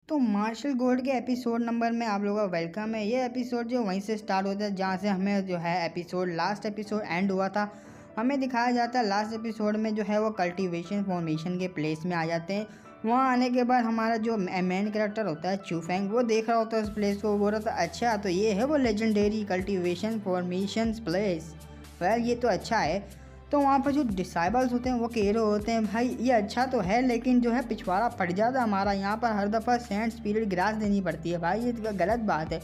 तो martial gold के episode number में आप लोगों का वेलकम है। ये एपिसोड जो वहीं से स्टार्ट होता है जहाँ से हमें जो है लास्ट एपिसोड एंड हुआ था। हमें दिखाया जाता है लास्ट एपिसोड में जो है वो कल्टीवेशन फॉर्मेशन के प्लेस में आ जाते हैं। वहाँ आने के बाद हमारा जो मेन कैरेक्टर होता है चूफेंग, वो देख रहा होता है उस प्लेस को। वो बोल रहा था अच्छा तो ये है वो legendary cultivation formation place. Well ये तो अच्छा है। तो वहाँ पर जो डिसाइबल्स होते हैं वो कह रहे होते हैं भाई ये अच्छा तो है लेकिन जो है पिछवाड़ा फट जाता है हमारा। यहाँ पर हर दफ़ा सेंट स्पिरिट ग्रास देनी पड़ती है भाई, ये गलत बात है।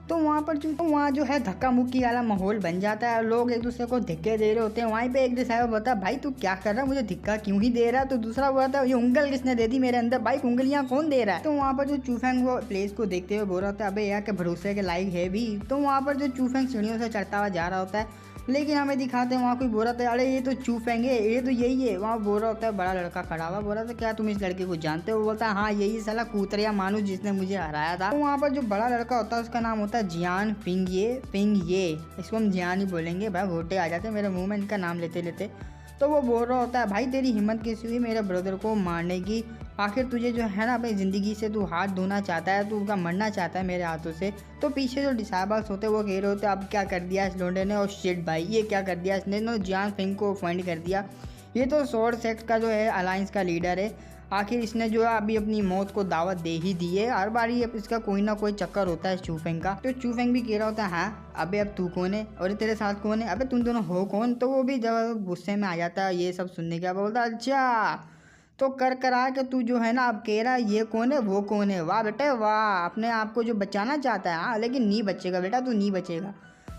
तो वहाँ पर वहाँ जो है धक्का मुक्की वाला माहौल बन जाता है। लोग एक दूसरे को धक्के दे रहे होते हैं। वहीं पे एक डिसाइबल बोलता है भाई तू क्या कर रहा है, मुझे धक्का क्यों ही दे रहा है। तो दूसरा बोलता है ये उंगल किसने दे दी मेरे अंदर, भाई उंगलियाँ कौन दे रहा है। तो वहाँ पर जो चूफेंग वो प्लेस को देखते हुए बोल रहा होता है अबे यार के भरोसे के लायक है भी। तो वहाँ पर जो चूफेंग सीढ़ियों से चढ़ता हुआ जा रहा होता है, लेकिन हमें दिखाते हैं वहाँ कोई बोल रहा था अरे ये तो चूफेंग है, ये तो यही है। वहाँ बोल रहा होता है बड़ा लड़का खड़ा हुआ, बोल रहा था क्या तुम इस लड़के को जानते हो। बोलता है हाँ यही साला कूतरिया मानुस जिसने मुझे हराया था। तो वहाँ पर जो बड़ा लड़का होता है उसका नाम होता है जियान फिंग ये, इसको हम जियान ही बोलेंगे। भाई घोटे आ जाते हैं मेरे मुँह में इनका नाम लेते लेते। तो वो बोल रहा होता है भाई तेरी हिम्मत कैसी हुई मेरे ब्रदर को मारने की, आखिर तुझे जो है ना अपनी ज़िंदगी से तू हाथ धोना चाहता है, तू उनका मरना चाहता है मेरे हाथों से। तो पीछे जो डिसाइबल्स होते हैं वो कह रहे होते अब क्या कर दिया इस लोंडे ने, और शिट भाई ये क्या कर दिया इसने, नो जियान फिंग को अपॉइंट कर दिया। ये तो स्वॉर्ड सेक्ट का जो है अलायंस का लीडर है। आखिर इसने जो है अभी अपनी मौत को दावत दे ही दी है। हर बार ये इसका कोई ना कोई चक्कर होता है चूफेंग का। तो चूफेंग भी कह रहा होता है हाँ अबे अब तू कौन है और तेरे साथ कौन है, अबे तुम दोनों हो कौन। तो वो भी जब गुस्से में आ जाता है ये सब सुनने के बाद बोलता है अच्छा तो कर करा के तू जो है ना अब कह रहा है ये कौन है वो कौन है। वाह बेटे वाह, अपने आप को जो बचाना चाहता है हाँ, लेकिन नहीं बचेगा बेटा, तू नहीं बचेगा।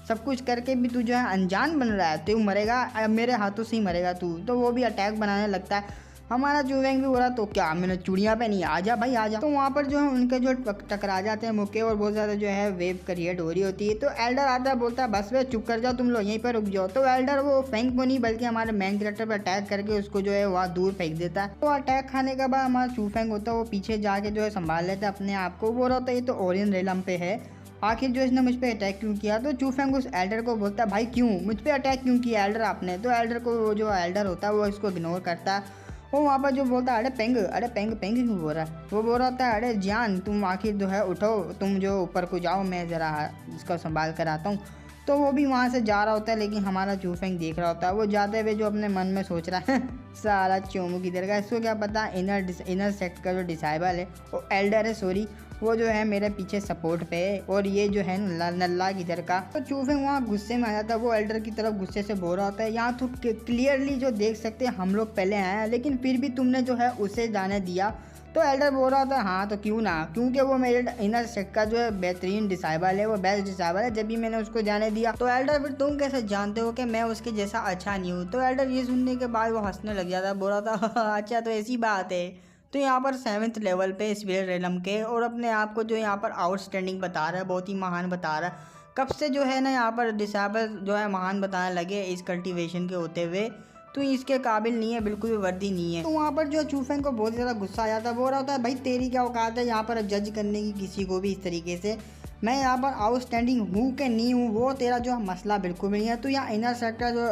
सब कुछ करके भी तू जो है अनजान बन रहा है, तू मरेगा मेरे हाथों से ही मरेगा तू। तो वो भी अटैक बनाने लगता है। हमारा चूफेंग भी बोला तो क्या मैंने चूड़ियाँ पहनी, आ जा भाई आ जा। तो वहाँ पर जो है उनके जो टकरा जाते हैं मुक्के और बहुत ज़्यादा जो है वेव क्रिएट हो रही होती है। तो एल्डर आता है बोलता है बस वे चुप कर जाओ तुम लोग यहीं पर रुक जाओ। तो एल्डर वो फेंक को नहीं बल्कि हमारे मेन कैरेक्टर पर अटैक करके उसको जो है वहाँ दूर फेंक देता है। तो अटैक खाने के बाद हमारा चूफेंग होता है वो पीछे जाके जो है संभाल लेता है अपने आप को। वो होता है ये तो ओरियन रेलम पे है, आखिर जो इसने मुझ पे अटैक क्यों किया। तो चूफेंग उस एल्डर को बोलता है भाई क्यों मुझ पे अटैक क्यों किया एल्डर आपने। तो एल्डर को वो जो एल्डर होता है वो इसको इग्नोर करता है। वो वहाँ पर जो बोलता है अरे पेंग क्यों बोल रहा है। वो बोल रहा था अरे जान तुम आखिर जो है उठो, तुम जो ऊपर को जाओ, मैं ज़रा इसका संभाल कर आता हूँ। तो वो भी वहाँ से जा रहा होता है लेकिन हमारा चूफेंग देख रहा होता है। वो जाते हुए जो अपने मन में सोच रहा है सारा चोमू किधर का, इसको क्या पता इनर सेक्ट का जो डिसाइबल है वो एल्डर है सॉरी, वो जो है मेरे पीछे सपोर्ट पे है और ये जो है नल्ला किधर का। तो चूफेंग वहाँ गुस्से में आ जाता है। वो एल्डर की तरफ गुस्से से बोल रहा होता है यहाँ तो क्लियरली जो देख सकते हैं हम लोग पहले आए हैं लेकिन फिर भी तुमने जो है उसे जाने दिया। तो एल्डर बोल रहा था हाँ तो क्यों ना, क्योंकि वो मेरे इनर सेक्ट का जो है बेहतरीन डिसाइबल है, वो बेस्ट डिसाइबल है, जब भी मैंने उसको जाने दिया। तो एल्डर फिर तुम कैसे जानते हो कि मैं उसके जैसा अच्छा नहीं हूँ। तो एल्डर ये सुनने के बाद वो हंसने लग जाता, बोल रहा था अच्छा तो ऐसी बात है। तो यहाँ पर 7th लेवल पे स्पिरिट रेलम के और अपने आप को जो यहाँ पर आउटस्टैंडिंग बता रहा है, बहुत ही महान बता रहा है। कब से जो है ना यहाँ पर डिसाइबल जो है महान बताने लगे इस कल्टीवेशन के होते हुए, तो इसके काबिल नहीं है, बिल्कुल भी वर्दी नहीं है। तो वहाँ पर जो चूफेंग को बहुत ज़्यादा गुस्सा आ जाता है। बोल रहा होता है भाई तेरी क्या औकात है यहाँ पर जज करने की किसी को भी इस तरीके से, मैं यहाँ पर आउटस्टैंडिंग हूँ कि नहीं हूँ वो तेरा जो मसला बिल्कुल भी नहीं है। तो यहाँ इनर सेक्टर जो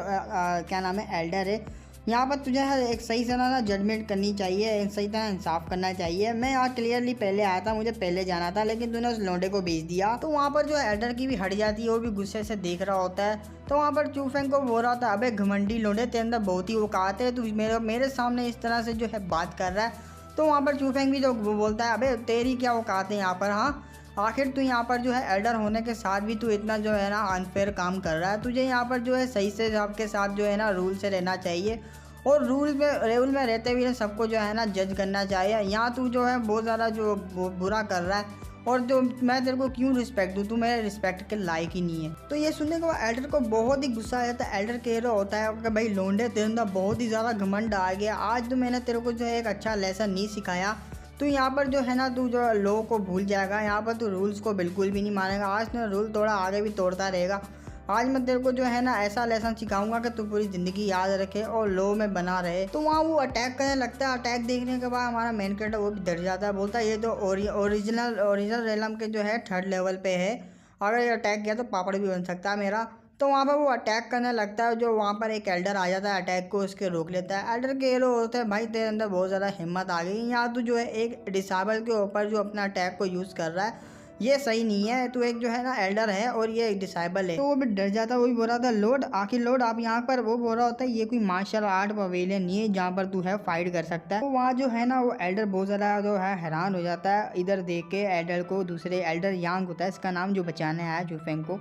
क्या नाम है एल्डर है, यहाँ पर तुझे एक सही तरह ना जजमेंट करनी चाहिए, सही तरह इंसाफ करना चाहिए। मैं यहाँ क्लियरली पहले आया था, मुझे पहले जाना था लेकिन तूने उस लौंडे को भेज दिया। तो वहाँ पर जो एल्डर की भी हट जाती है, वो भी गुस्से से देख रहा होता है। तो वहाँ पर चूफेंग को बोल रहा था अबे घमंडी लौंडे तेरे अंदर बहुत ही औकात है, तू मेरे सामने इस तरह से जो है बात कर रहा है। तो वहाँ पर चूफेंग भी जो बोलता है अबे तेरी क्या औकात है यहाँ पर, हाँ आखिर तू यहाँ पर जो है एल्डर होने के साथ भी तू इतना जो है ना अनफेयर काम कर रहा है। तुझे यहाँ पर जो है सही से सबके साथ जो है ना रूल से रहना चाहिए और रूल में रहते हुए सबको जो है ना जज करना चाहिए। यहाँ तू जो है बहुत ज़्यादा जो बुरा कर रहा है और जो मैं तेरे को क्यों रिस्पेक्ट दूँ, तू मेरे रिस्पेक्ट के लायक ही नहीं है। तो ये सुनने के बाद एल्डर को बहुत ही गुस्सा आ जाता है। एल्डर कह रहा होता है कि भाई लौंडे तेरे अंदर बहुत ही ज़्यादा घमंड आ गया, आज तो मैंने तेरे को जो है एक अच्छा लेसन नहीं सिखाया। तो यहाँ पर जो है ना तू जो लॉ को भूल जाएगा, यहाँ पर तू रूल्स को बिल्कुल भी नहीं मानेगा। आज तूने रूल तोड़ा, आगे भी तोड़ता रहेगा। आज मैं तेरे को जो है ना ऐसा लेसन सिखाऊंगा कि तू पूरी ज़िंदगी याद रखे और लॉ में बना रहे। तो वहाँ वो अटैक करने लगता है। अटैक देखने के बाद हमारा मेन कैरेक्टर वो भी डर जाता है, बोलता है ये तो ओरिजिनल रेलम के जो है 3rd लेवल पे है, अगर ये अटैक किया तो पापड़ भी बन सकता है मेरा। तो वहाँ पर वो अटैक करने लगता है, जो वहाँ पर एक एल्डर आ जाता है, अटैक को उसके रोक लेता है। एल्डर के ये लोग होते हैं, भाई तेरे अंदर बहुत ज़्यादा हिम्मत आ गई, यहाँ तू जो है एक डिसेबल के ऊपर जो अपना अटैक को यूज़ कर रहा है ये सही नहीं है, तू एक जो है ना एल्डर है और ये एक डिसेबल है। तो वो भी डर जाता है, वो भी बोल रहा था लॉर्ड, आखिर लॉर्ड आप यहाँ पर, वो बोल रहा होता है ये कोई मार्शल आर्ट पवेलियन नहीं है जहाँ पर तू है फाइट कर सकता है। तो वहाँ जो है ना वो एल्डर बहुत ज़्यादा जो है हैरान हो जाता है, इधर देख के एल्डर को, दूसरे एल्डर यांग होता है इसका नाम, जो बचाने आया चूफेंग को।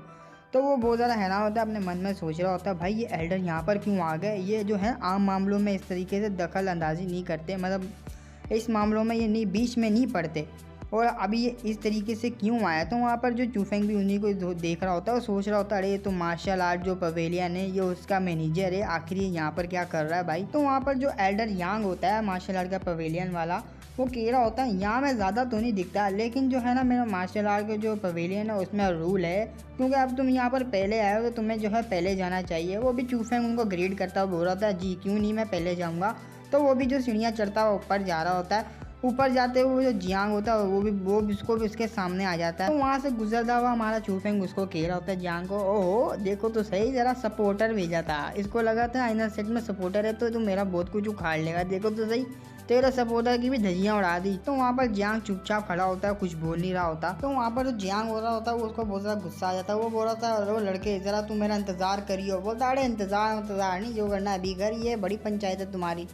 तो वो बहुत ज़्यादा हैरान होता है, अपने मन में सोच रहा होता है भाई ये एल्डर यहाँ पर क्यों आ गए, ये जो है आम मामलों में इस तरीके से दखल अंदाजी नहीं करते, मतलब इस मामलों में ये नहीं बीच में नहीं पड़ते, और अभी ये इस तरीके से क्यों आया। तो वहाँ पर जो चूफेंग भी उन्हीं को देख रहा होता है और सोच रहा होता है अरे ये तो मार्शल आर्ट जो पवेलियन है ये उसका मैनेजर है, आखिर ये यहाँ पर क्या कर रहा है भाई। तो वहाँ पर जो एल्डर यांग होता है मार्शल आर्ट का पवेलियन वाला, वो कह रहा होता है यहाँ में ज़्यादा तो नहीं दिखता, लेकिन जो है ना मेरा मार्शल आर्ट का जो पवेलियन है उसमें रूल है, क्योंकि अब तुम यहाँ पर पहले आए हो तो तुम्हें जो है पहले जाना चाहिए। वो भी चूफेंग उनको ग्रेड करता हुआ बोल रहा था जी क्यों नहीं, मैं पहले जाऊँगा। तो वो भी जो सीढ़ियाँ चढ़ता हुआ ऊपर जा रहा होता है, ऊपर जाते हुए जो जियांग होता है वो भी उसको भी उसके सामने आ जाता है। तो वहाँ से गुजरता हुआ हमारा चूफेंग उसको कह रहा होता है जियांग को, ओहो देखो तो सही, जरा सपोर्टर भेजा था, इसको लगा था आइना सेट में सपोर्टर है तो तुम मेरा बहुत कुछ उखाड़ लेगा, देखो तो सही तेरा सपोर्टर की भी धज्जियाँ उड़ा दी। तो वहाँ पर जियांग चुपचाप खड़ा होता है, कुछ बोल नहीं रहा होता। तो वहाँ पर जो जियांग हो रहा होता है वो उसको बहुत ज़्यादा गुस्सा आ जाता है, वो बोल रहा था वो लड़के ज़रा तू मेरा इंतज़ार करियो, बोलता अरे इंतज़ार नहीं, जो करना है अभी कर, ये बड़ी पंचायत है तुम्हारी।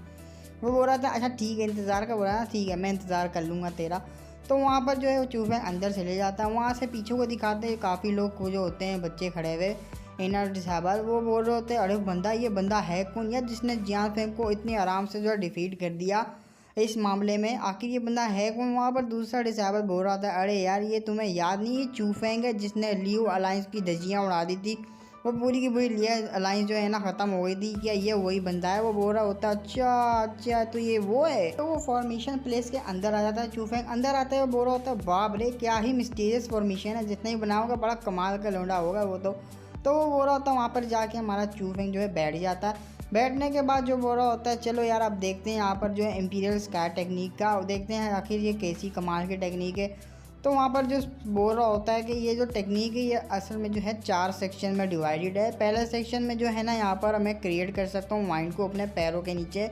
वो बोल रहा था अच्छा ठीक है इंतज़ार का, बोला ठीक है मैं इंतज़ार कर लूँगा तेरा। तो वहाँ पर जो है वो चूफेंग अंदर चले जाता है, वहाँ से पीछे को दिखाते हैं काफ़ी लोग जो होते हैं बच्चे खड़े हुए इनर डिसेबल, वो बोल रहे होते हैं अरे बंदा ये बंदा है कौन यार जिसने जियांग फेंग को इतनी आराम से जो है डिफीट कर दिया इस मामले में, आखिर ये बंदा है कौन। वहाँ पर दूसरा डिसेबल बोल रहा था अरे यार ये तुम्हें याद नहीं, ये चूफेंग है जिसने लियो अलायंस की धज्जियाँ उड़ा दी थी, वो पूरी की पूरी लिया अलायंस जो है ना ख़त्म हो गई थी, क्या ये वही बंदा है। वो बोल रहा होता अच्छा तो ये वो है। तो वो फॉर्मेशन प्लेस के अंदर आ जाता है, चूफेंग अंदर आता है, वो बोल रहा होता है बाप रे क्या ही मिस्टीरियस फॉर्मेशन है, जितना ही बना होगा बड़ा कमाल का लौंडा होगा वो। तो वो बोल रहा होता है वहाँ पर जाके हमारा चूफेंग जो है बैठ जाता है। बैठने के बाद जो बोल रहा होता है चलो यार अब देखते हैं यहाँ पर जो है इम्पीरियल स्काई टेक्निक का, देखते हैं आखिर ये कैसी कमाल की टेक्निक है। तो वहाँ पर जो बोल रहा होता है कि ये जो टेक्निक है ये असल में जो है 4 सेक्शन में डिवाइडेड है। पहले सेक्शन में जो है ना यहाँ पर मैं क्रिएट कर सकता हूँ माइंड को अपने पैरों के नीचे,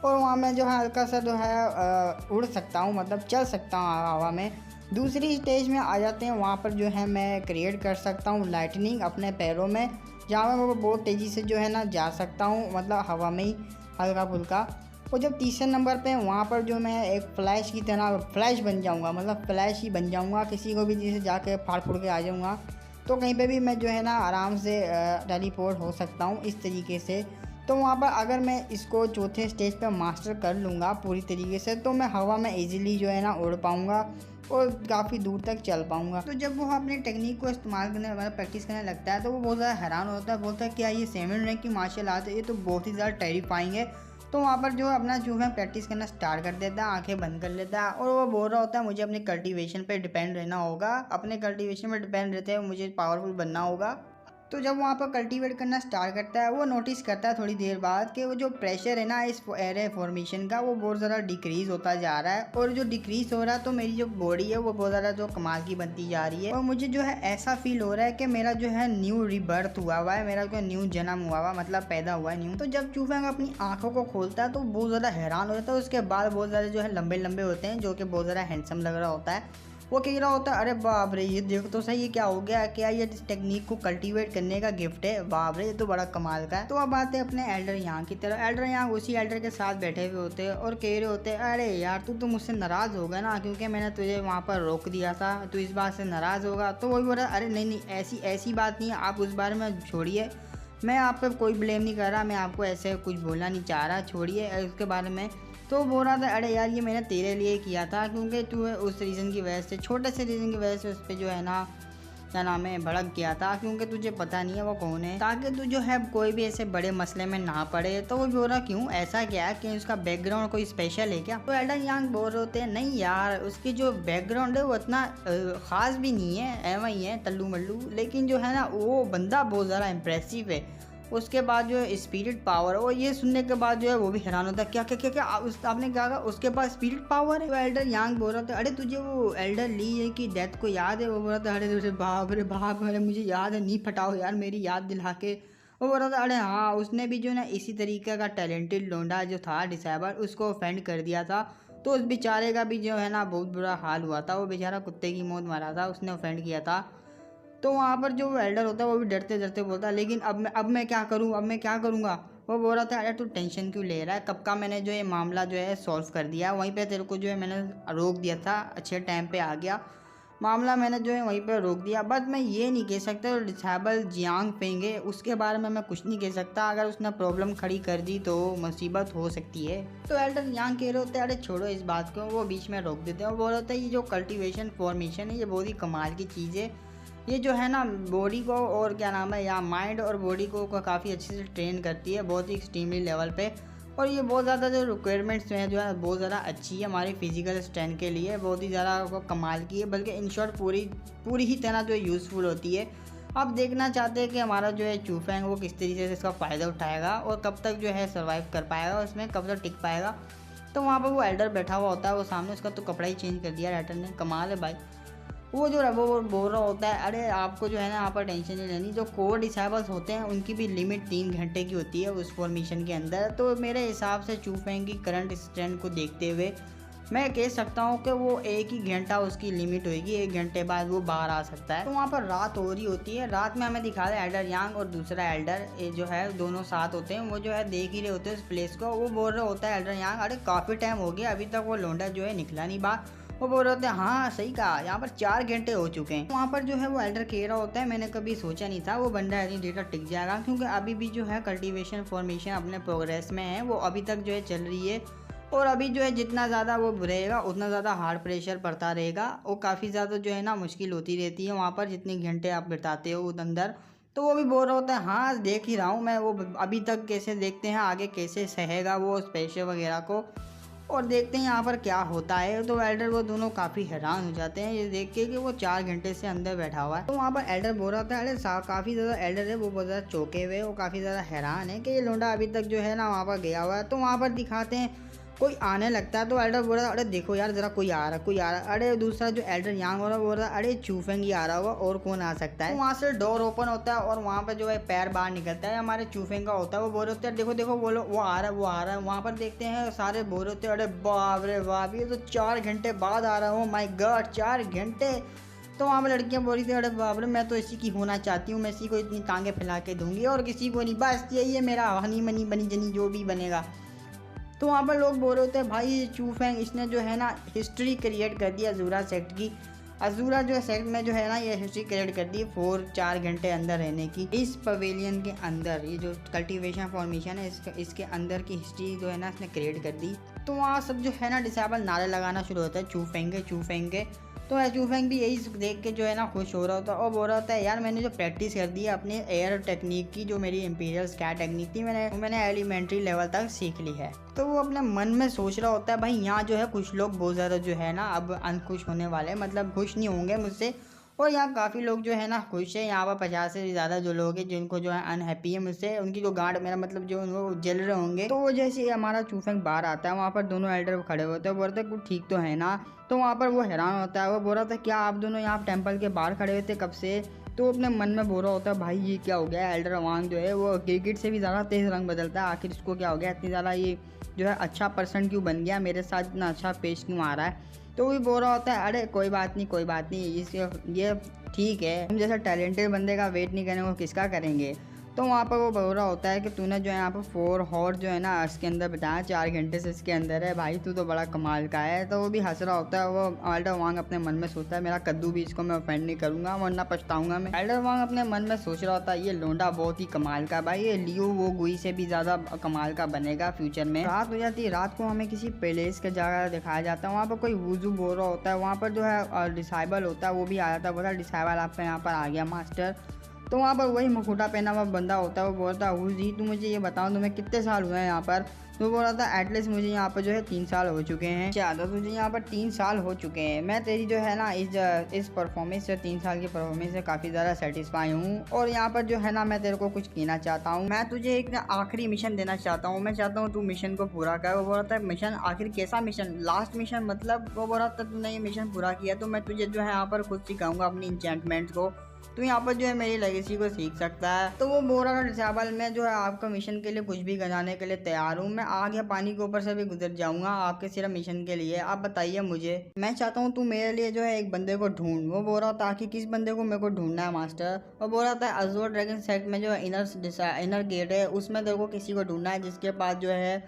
और वहाँ में जो है हल्का सा जो है उड़ सकता हूँ, मतलब चल सकता हूँ हवा में। दूसरी स्टेज में आ जाते हैं, वहाँ पर जो है मैं क्रिएट कर सकता हूँ लाइटनिंग अपने पैरों में, जहाँ मैं वो बहुत तेज़ी से जो है ना जा सकता हूँ, मतलब हवा में ही हल्का फुल्का। और जब तीसरे नंबर पे वहाँ पर जो मैं एक फ्लैश की तरह फ्लैश बन जाऊँगा, मतलब फ्लैश ही बन जाऊँगा, किसी को भी जैसे जाके फाड़ फूड़ के आ जाऊँगा, तो कहीं पे भी मैं जो है ना आराम से टेलीपोर्ट हो सकता हूँ इस तरीके से। तो वहाँ पर अगर मैं इसको चौथे स्टेज पे मास्टर कर लूँगा पूरी तरीके से, तो मैं हवा में इजीली जो है ना उड़ पाऊँगा और काफ़ी दूर तक चल पाऊँगा। तो जब वो अपनी टेक्निक को इस्तेमाल करने मतलब प्रैक्टिस करने लगता है तो वो बहुत ज़्यादा हैरान होता है, बोलता है क्या ये 7 रैंक की मार्शल आर्ट है, ये तो बहुत ही ज़्यादा टेरिफाइंग है। तो वहाँ पर जो अपना जो है प्रैक्टिस करना स्टार्ट कर देता है, आंखें बंद कर लेता है, और वो बोल रहा होता है मुझे अपने कल्टीवेशन पे डिपेंड रहना होगा, अपने कल्टीवेशन पे डिपेंड रहते हैं मुझे पावरफुल बनना होगा। तो जब वहाँ पर कल्टीवेट करना स्टार्ट करता है वो नोटिस करता है थोड़ी देर बाद कि वो जो प्रेशर है ना इस एरे फॉर्मेशन का वो बहुत ज़्यादा डिक्रीज़ होता जा रहा है, और जो डिक्रीज़ हो रहा है तो मेरी जो बॉडी है वो बहुत ज़्यादा जो कमाल की बनती जा रही है, और मुझे जो है ऐसा फील हो रहा है कि मेरा जो है न्यू रिबर्थ हुआ है, मेरा जो न्यू जन्म हुआ मतलब पैदा हुआ है न्यू। तो जब चूफेंग अपनी आँखों को खोलता है तो बहुत ज़्यादा हैरान होता है, उसके बाल बहुत ज़्यादा जो है लंबे लंबे होते हैं जो कि बहुत ज़्यादा हैंडसम लग रहा होता है। वो कह रहा होता है अरे बाप रे ये देखो तो सही, ये क्या हो गया, क्या ये इस टेक्निक को कल्टीवेट करने का गिफ्ट है, बाप रे ये तो बड़ा कमाल का है। तो अब आते हैं अपने एल्डर यहाँ की तरह। एल्डर यहाँ उसी एल्डर के साथ बैठे हुए होते हैं और कह रहे होते हैं अरे यार तू तो मुझसे नाराज़ हो गया ना, क्योंकि मैंने तुझे वहाँ पर रोक दिया था, तू इस बात से नाराज़ होगा। तो वही बोल रहा अरे नहीं ऐसी बात नहीं है, आप उस बारे में छोड़िए, मैं आप पर कोई ब्लेम नहीं कर रहा, मैं आपको ऐसे कुछ बोलना नहीं चाह रहा, छोड़िए उसके बारे में। तो बोल रहा था अरे यार ये मैंने तेरे लिए किया था, क्योंकि तू उस रीज़न की वजह से, छोटे से रीज़न की वजह से उस पर जो है ना क्या नाम है भड़क गया था, क्योंकि तुझे पता नहीं है वो कौन है, ताकि तू जो है कोई भी ऐसे बड़े मसले में ना पड़े। तो वो बोल रहा क्यों, ऐसा क्या है कि उसका बैकग्राउंड कोई स्पेशल है क्या। तो एल्डर यांग बोल रहे होते हैं नहीं यार उसकी जो बैकग्राउंड है वो इतना ख़ास भी नहीं है, ऐसा ही है टल्लू मल्लू, लेकिन जो है ना वो बंदा बहुत ज़्यादा इम्प्रेसिव है, उसके बाद जो है स्पिरिट पावर, और ये सुनने के बाद जो है वो भी हैरान होता है, क्या क्या क्या क्या आपने क्या कहा उसके पास स्पिरिट पावर है। तो एल्डर यांग बोल रहा था अरे तुझे वो एल्डर ली की डेथ को याद है? वो बोल रहा था अरे तुझे बाप रे बाप, अरे मुझे याद है, नहीं फटाओ यार मेरी याद दिला के। वो बोल रहा था अरे हाँ, उसने भी जो ना इसी तरीके का टैलेंटेड लोंडा जो था डिसेबल, उसको ऑफेंड कर दिया था। तो उस बेचारे का भी जो है ना बहुत बुरा हाल हुआ था, वो बेचारा कुत्ते की मौत मरा था, उसने ऑफेंड किया था। तो वहाँ पर जो एल्डर होता है वो भी डरते डरते बोलता है लेकिन अब मैं क्या करूँ, अब मैं क्या करूँगा। वो बोल रहा था अरे तू टेंशन क्यों ले रहा है, कब का मैंने जो ये मामला जो है सॉल्व कर दिया, वहीं पे तेरे को जो है मैंने रोक दिया था, अच्छे टाइम पे आ गया मामला, मैंने जो है वहीं पे रोक दिया। बट मैं ये नहीं कह सकता डिसेबल जियांग फेंगे उसके बारे में मैं कुछ नहीं कह सकता, अगर उसने प्रॉब्लम खड़ी कर दी तो मुसीबत हो सकती है। तो एल्डर यांग कह रहे होते हैं अरे छोड़ो इस बात को, वो बीच में रोक देते हैं। वो बोल रहे होते हैं ये जो कल्टीवेशन फॉर्मेशन है ये बहुत ही कमाल की चीज़ है, ये जो है ना बॉडी को और क्या नाम है या माइंड और बॉडी को काफ़ी अच्छे से ट्रेन करती है, बहुत ही एक्सट्रीमली लेवल पे। और ये बहुत ज़्यादा जो रिक्वायरमेंट्स हैं जो है बहुत ज़्यादा अच्छी है हमारी फिजिकल स्ट्रेंथ के लिए, बहुत ही ज़्यादा कमाल की है, बल्कि इन शॉर्ट पूरी ही तरह जो यूज़फुल होती है। आप देखना चाहते हैं कि हमारा जो है चूफेंग वो किस तरीके से इसका फ़ायदा उठाएगा और कब तक जो है सर्वाइव कर पाएगा, उसमें कब तक टिक पाएगा। तो वहाँ पर वो एल्डर बैठा हुआ होता है, वो सामने उसका तो कपड़ा ही चेंज कर दिया राइटर ने, कमाल है भाई। वो जो वो बोल रहा होता है अरे आपको जो है ना यहाँ पर टेंशन नहीं लेनी, जो कोर डिसेबल्स होते हैं उनकी भी लिमिट 3 घंटे की होती है उस फॉर्मेशन के अंदर। तो मेरे हिसाब से चूफेंग की करंट स्ट्रेंथ को देखते हुए मैं कह सकता हूँ कि वो 1 ही घंटा उसकी लिमिट होगी, 1 घंटे बाद वो बाहर आ सकता है। तो वहाँ पर रात हो रही होती है, रात में हमें दिखा रहे एल्डर यांग और दूसरा एल्डर जो है दोनों साथ होते हैं, वो जो है देख ही रहे होते हैं उस प्लेस को। वो बोल रहे होता है एल्डर यांग अरे काफ़ी टाइम हो गया अभी तक वो लोंडा जो है निकला नहीं बाहर। वो बोल रहे होते हैं हाँ सही कहा, यहाँ पर 4 घंटे हो चुके हैं। वहाँ पर जो है वो एल्डर कह रहा होता है मैंने कभी सोचा नहीं था वो बंदा इतनी देर तक टिक जाएगा, क्योंकि अभी भी जो है कल्टीवेशन फॉर्मेशन अपने प्रोग्रेस में है, वो अभी तक जो है चल रही है। और अभी जो है जितना ज़्यादा वो रहेगा उतना ज़्यादा हार्ड प्रेशर पड़ता रहेगा और काफ़ी ज़्यादा जो है ना मुश्किल होती रहती है वहाँ पर जितने घंटे आप बिताते हो उस अंदर। तो वो भी बोल रहा होता है हाँ देख ही रहा हूँ मैं, वो अभी तक कैसे देखते हैं आगे कैसे सहेगा वो स्पेशल वगैरह को, और देखते हैं यहाँ पर क्या होता है। तो एल्डर वो दोनों काफ़ी हैरान हो जाते हैं ये देख के कि वो 4 घंटे से अंदर बैठा हुआ है। तो वहाँ पर एल्डर बोल रहा था अरे काफ़ी ज़्यादा एल्डर है वो बहुत ज़्यादा चौंके हुए, वो काफ़ी ज़्यादा हैरान है कि ये लोंडा अभी तक जो है ना वहाँ पर गया हुआ है। तो वहाँ पर दिखाते हैं कोई आने लगता है, तो एल्डर बोल रहा है अरे देखो यार ज़रा कोई आ रहा है। अरे दूसरा जो एल्डर यांग हो रहा है बोल रहा है अरे चूफेंग ही आ रहा होगा और कौन आ सकता है। तो वहाँ से डोर ओपन होता है और वहाँ पर जो है पैर बाहर निकलता है हमारे चूफेंग का होता है। वो बोल रहे होते हैं देखो देखो बोलो वो आ रहा है। वहाँ पर देखते हैं सारे बोल रहे होते हैं अरे बाप रे बाप ये तो 4 घंटे बाद आ रहा हूँ, माई गॉड 4 घंटे। तो वहाँ पर लड़कियाँ बोल रही थी अरे बाप रे मैं तो इसी की होना चाहती हूँ, मैं इसी को इतनी टांगे फैला के दूंगी और किसी को नहीं, बस यही है मेरा हनी मनी बनी जनी जो भी बनेगा। तो वहाँ पर लोग बोल रहे होते हैं भाई ये चूफेंग इसने जो है ना हिस्ट्री क्रिएट कर दी अजूरा सेक्ट की। अजूरा जो सेक्ट में जो है ना ये हिस्ट्री क्रिएट कर दी 4 घंटे अंदर रहने की। इस पवेलियन के अंदर ये जो कल्टीवेशन फॉर्मेशन है इसके अंदर की हिस्ट्री जो है ना इसने क्रिएट कर दी। तो वहाँ सब जो है ना डिसेबल नारे लगाना शुरू होता है चूफेंगे। तो चूफेंग भी यही देख के जो है ना खुश हो रहा होता है और बोल रहा होता है यार मैंने जो प्रैक्टिस कर दी है अपने एयर टेक्निक की, जो मेरी इंपीरियल स्कैट टेक्निक थी मैंने एलिमेंट्री लेवल तक सीख ली है। तो वो अपने मन में सोच रहा होता है भाई यहाँ जो है कुछ लोग बहुत ज़्यादा जो है ना अब अनखुश होने वाले, मतलब खुश नहीं होंगे मुझसे, और यहाँ काफ़ी लोग जो है ना खुश है। यहाँ पर 50 से ज़्यादा जो लोग हैं जिनको जो है अनहैप्पी है मुझसे, उनकी जो गांड मेरा मतलब जो वो जल रहे होंगे। तो वो जैसे हमारा चूफेंग बाहर आता है वहाँ पर दोनों एल्डर खड़े होते हैं, बोलते हैं कुछ ठीक तो है ना। तो वहाँ पर वो हैरान होता है, वो बोल रहा था क्या आप दोनों यहाँ टेम्पल के बाहर खड़े हुए थे कब से। तो अपने मन में बोल रहा होता है भाई ये क्या हो गया, एल्डर वांग जो है वो गिरगिट से भी ज़्यादा तेज़ रंग बदलता है, आखिर इसको क्या हो गया, इतनी ज़्यादा ये जो है अच्छा पर्सन क्यों बन गया, मेरे साथ इतना अच्छा पेश क्यों आ रहा है। तो वो भी बोल रहा होता है अरे कोई बात नहीं ये ठीक है, हम जैसा टैलेंटेड बंदे का वेट नहीं करेंगे किसका करेंगे। तो वहाँ पर वो बोल रहा होता है कि तूने जो है यहाँ पर 4 हॉर जो है ना इसके अंदर बताया 4 घंटे से इसके अंदर है, भाई तू तो बड़ा कमाल का है। तो वो भी हंस रहा होता है। वो एल्डर वांग अपने मन में सोचता है मेरा कद्दू भी इसको मैं ऑफेंड नहीं करूँगा वरना पछताऊंगा मैं। एल्डर वांग अपने मन में सोच रहा होता है ये लोंडा बहुत ही कमाल का, भाई ये लियो वो गुई से भी ज़्यादा कमाल का बनेगा फ्यूचर में। रात हो जाती है, रात को हमें किसी पैलेस के जगह दिखाया जाता है, वहाँ पर कोई वुजू बोल रहा होता है। वहाँ पर जो है डिसेबल होता है वो भी आ जाता है, बोला डिसेबल आपका यहाँ पर आ गया मास्टर। तो वहाँ पर वही मुखौटा पहना हुआ बंदा होता है, वो बोलता है जी तू मुझे ये बताओ तुम्हें कितने साल हुए हैं यहाँ पर। तो बोल रहा था एटलीस्ट मुझे यहाँ पर जो है 3 साल हो चुके हैं। अच्छा तो तुझे यहाँ पर 3 साल हो चुके हैं। मैं तेरी जो है ना इस परफॉर्मेंस से 3 साल की परफॉर्मेंस से काफ़ी ज़्यादा सेटिस्फाई हूँ। और यहाँ पर जो है ना मैं तेरे को कुछ कहना चाहता हूँ। मैं तुझे एक आखिरी मिशन देना चाहता हूँ। मैं चाहता हूँ तू मिशन को पूरा कर। वो बोल रहा था मिशन आखिर कैसा मिशन? लास्ट मिशन मतलब? वो बोल रहा था तूने ये मिशन पूरा किया तो मैं तुझे जो है यहाँ पर खुद सिखाऊंगा अपनी इंचेंटमेंट्स को। तो यहाँ पर जो है मेरी लेगेसी को सीख सकता है। तो वो बोल रहा था डिसेबल मैं जो है आपका मिशन के लिए कुछ भी कराने के लिए तैयार हूँ। मैं आग या पानी के ऊपर से भी गुजर जाऊंगा आपके सिर्फ मिशन के लिए। आप बताइए मुझे, मैं चाहता हूँ तू मेरे लिए जो है एक बंदे को ढूंढ। वो बोल रहा था कि किस बंदे को मेरे को ढूंढना है मास्टर? वो बोल रहा था अज़ूर ड्रैगन सेट में जो इनर गेट है उसमें तेरे को किसी को ढूंढना है जिसके पास जो है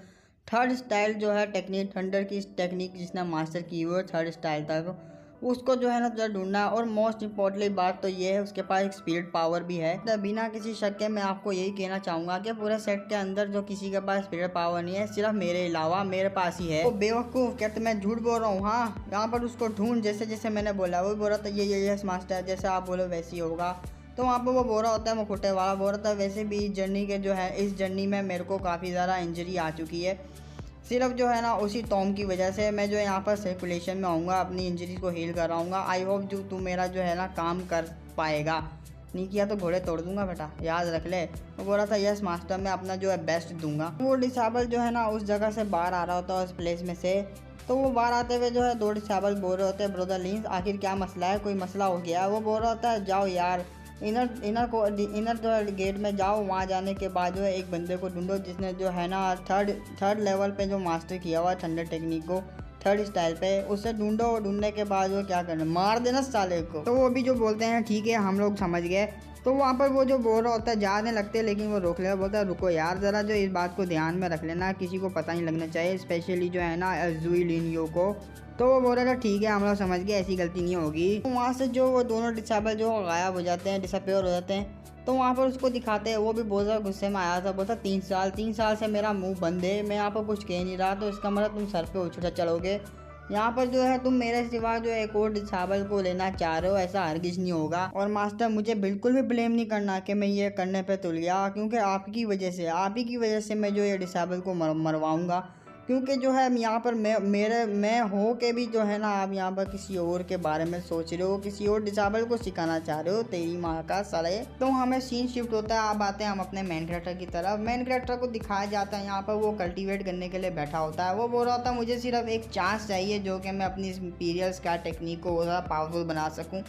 थर्ड स्टाइल जो है टेक्निक, थंडर की टेक्निक जिसने मास्टर की हुई है थर्ड स्टाइल तक, उसको जो है ना तुझे ढूंढना है। और मोस्ट इम्पोर्टेंटली बात तो ये है उसके पास एक स्पिरिट पावर भी है। तो बिना किसी शक के मैं आपको यही कहना चाहूँगा कि पूरे सेट के अंदर जो किसी के पास स्पिरिट पावर नहीं है सिर्फ मेरे अलावा मेरे पास ही है। वो बेवकूफ़, क्या तो मैं झूठ बोल रहा हूँ? हाँ यहाँ पर उसको ढूंढ जैसे जैसे मैंने बोला। वो बोल रहा था ये मास्टर जैसे आप बोलो वैसे ही होगा। तो वहाँ पर वो बोल रहा होता है मुखौटे वाला बोल रहा था वैसे भी इस जर्नी के जो है इस जर्नी में मेरे को काफ़ी ज़्यादा इंजरी आ चुकी है। सिर्फ जो है ना उसी टॉम की वजह से मैं जो यहाँ पर सर्कुलेशन में आऊँगा, अपनी इंजरी को हील कराऊँगा। आई होप जो तू मेरा जो है ना काम कर पाएगा। नहीं किया तो घोड़े तोड़ दूंगा बेटा, याद रख ले। वो बोल रहा था यस मास्टर मैं अपना जो है बेस्ट दूंगा। वो डिसेबल जो है ना उस जगह से बाहर आ रहा होता है उस प्लेस में से। तो वो बाहर आते हुए जो है 2 डिसेबल बोल रहे होते हैं ब्रदर लिंस आखिर क्या मसला है, कोई मसला हो गया? वो बोल रहा होता है जाओ यार इनर जो गेट में जाओ। वहाँ जाने के बाद जो है एक बंदे को ढूंढो जिसने जो है ना थर्ड लेवल पे जो मास्टर किया हुआ थंडर टेक्निक को थर्ड स्टाइल पे, उससे ढूंढो। ढूंढने के बाद वो क्या करना, मार देना साले को। तो वो भी जो बोलते हैं ठीक है हम लोग समझ गए। तो वहाँ पर वो जो बोल रहा होता है जाने लगते लेकिन वो रोक लेगा, बोलता है रुको यार ज़रा जो इस बात को ध्यान में रख लेना, किसी को पता नहीं लगना चाहिए स्पेशली जो है ना जुई लिनियो को। तो वो बोल रहा था ठीक है हम लोग समझ गए ऐसी गलती नहीं होगी। तो वहाँ से जो वो दोनों डिसेबल जो गायब हो जाते हैं, डिसअपेयर हो जाते हैं। तो वहाँ पर उसको दिखाते हैं। वो भी बहुत ज़्यादा गुस्से में आया था, बोलता 3 साल से मेरा मुंह बंद है, मैं यहाँ पर कुछ कह नहीं रहा तो इसका मतलब तुम सर पे उछल चलोगे। यहाँ पर जो है तुम मेरे सिवा जो एक और डिसेबल को लेना चाह रहे हो, ऐसा हरगिज़ नहीं होगा। और मास्टर मुझे बिल्कुल भी ब्लेम नहीं करना कि मैं ये करने पे तुल गया, क्योंकि आपकी वजह से आप ही की वजह से मैं जो ये डिसेबल को मरवाऊँगा। क्योंकि जो है यहाँ पर मैं हो के भी जो है ना आप यहाँ पर किसी और के बारे में सोच रहे हो, किसी और डिसेबल को सिखाना चाह रहे हो, तेरी माँ का साले। तो हमें सीन शिफ्ट होता है, अब आते हैं हम अपने मेन कैरेक्टर की तरफ। मेन कैरेक्टर को दिखाया जाता है यहाँ पर वो कल्टीवेट करने के लिए बैठा होता है। वो बोल रहा होता है मुझे सिर्फ एक चांस चाहिए जो कि मैं अपनी इंपीरियल स्कार टेक्निक को ज़्यादा पावरफुल बना सकूँ।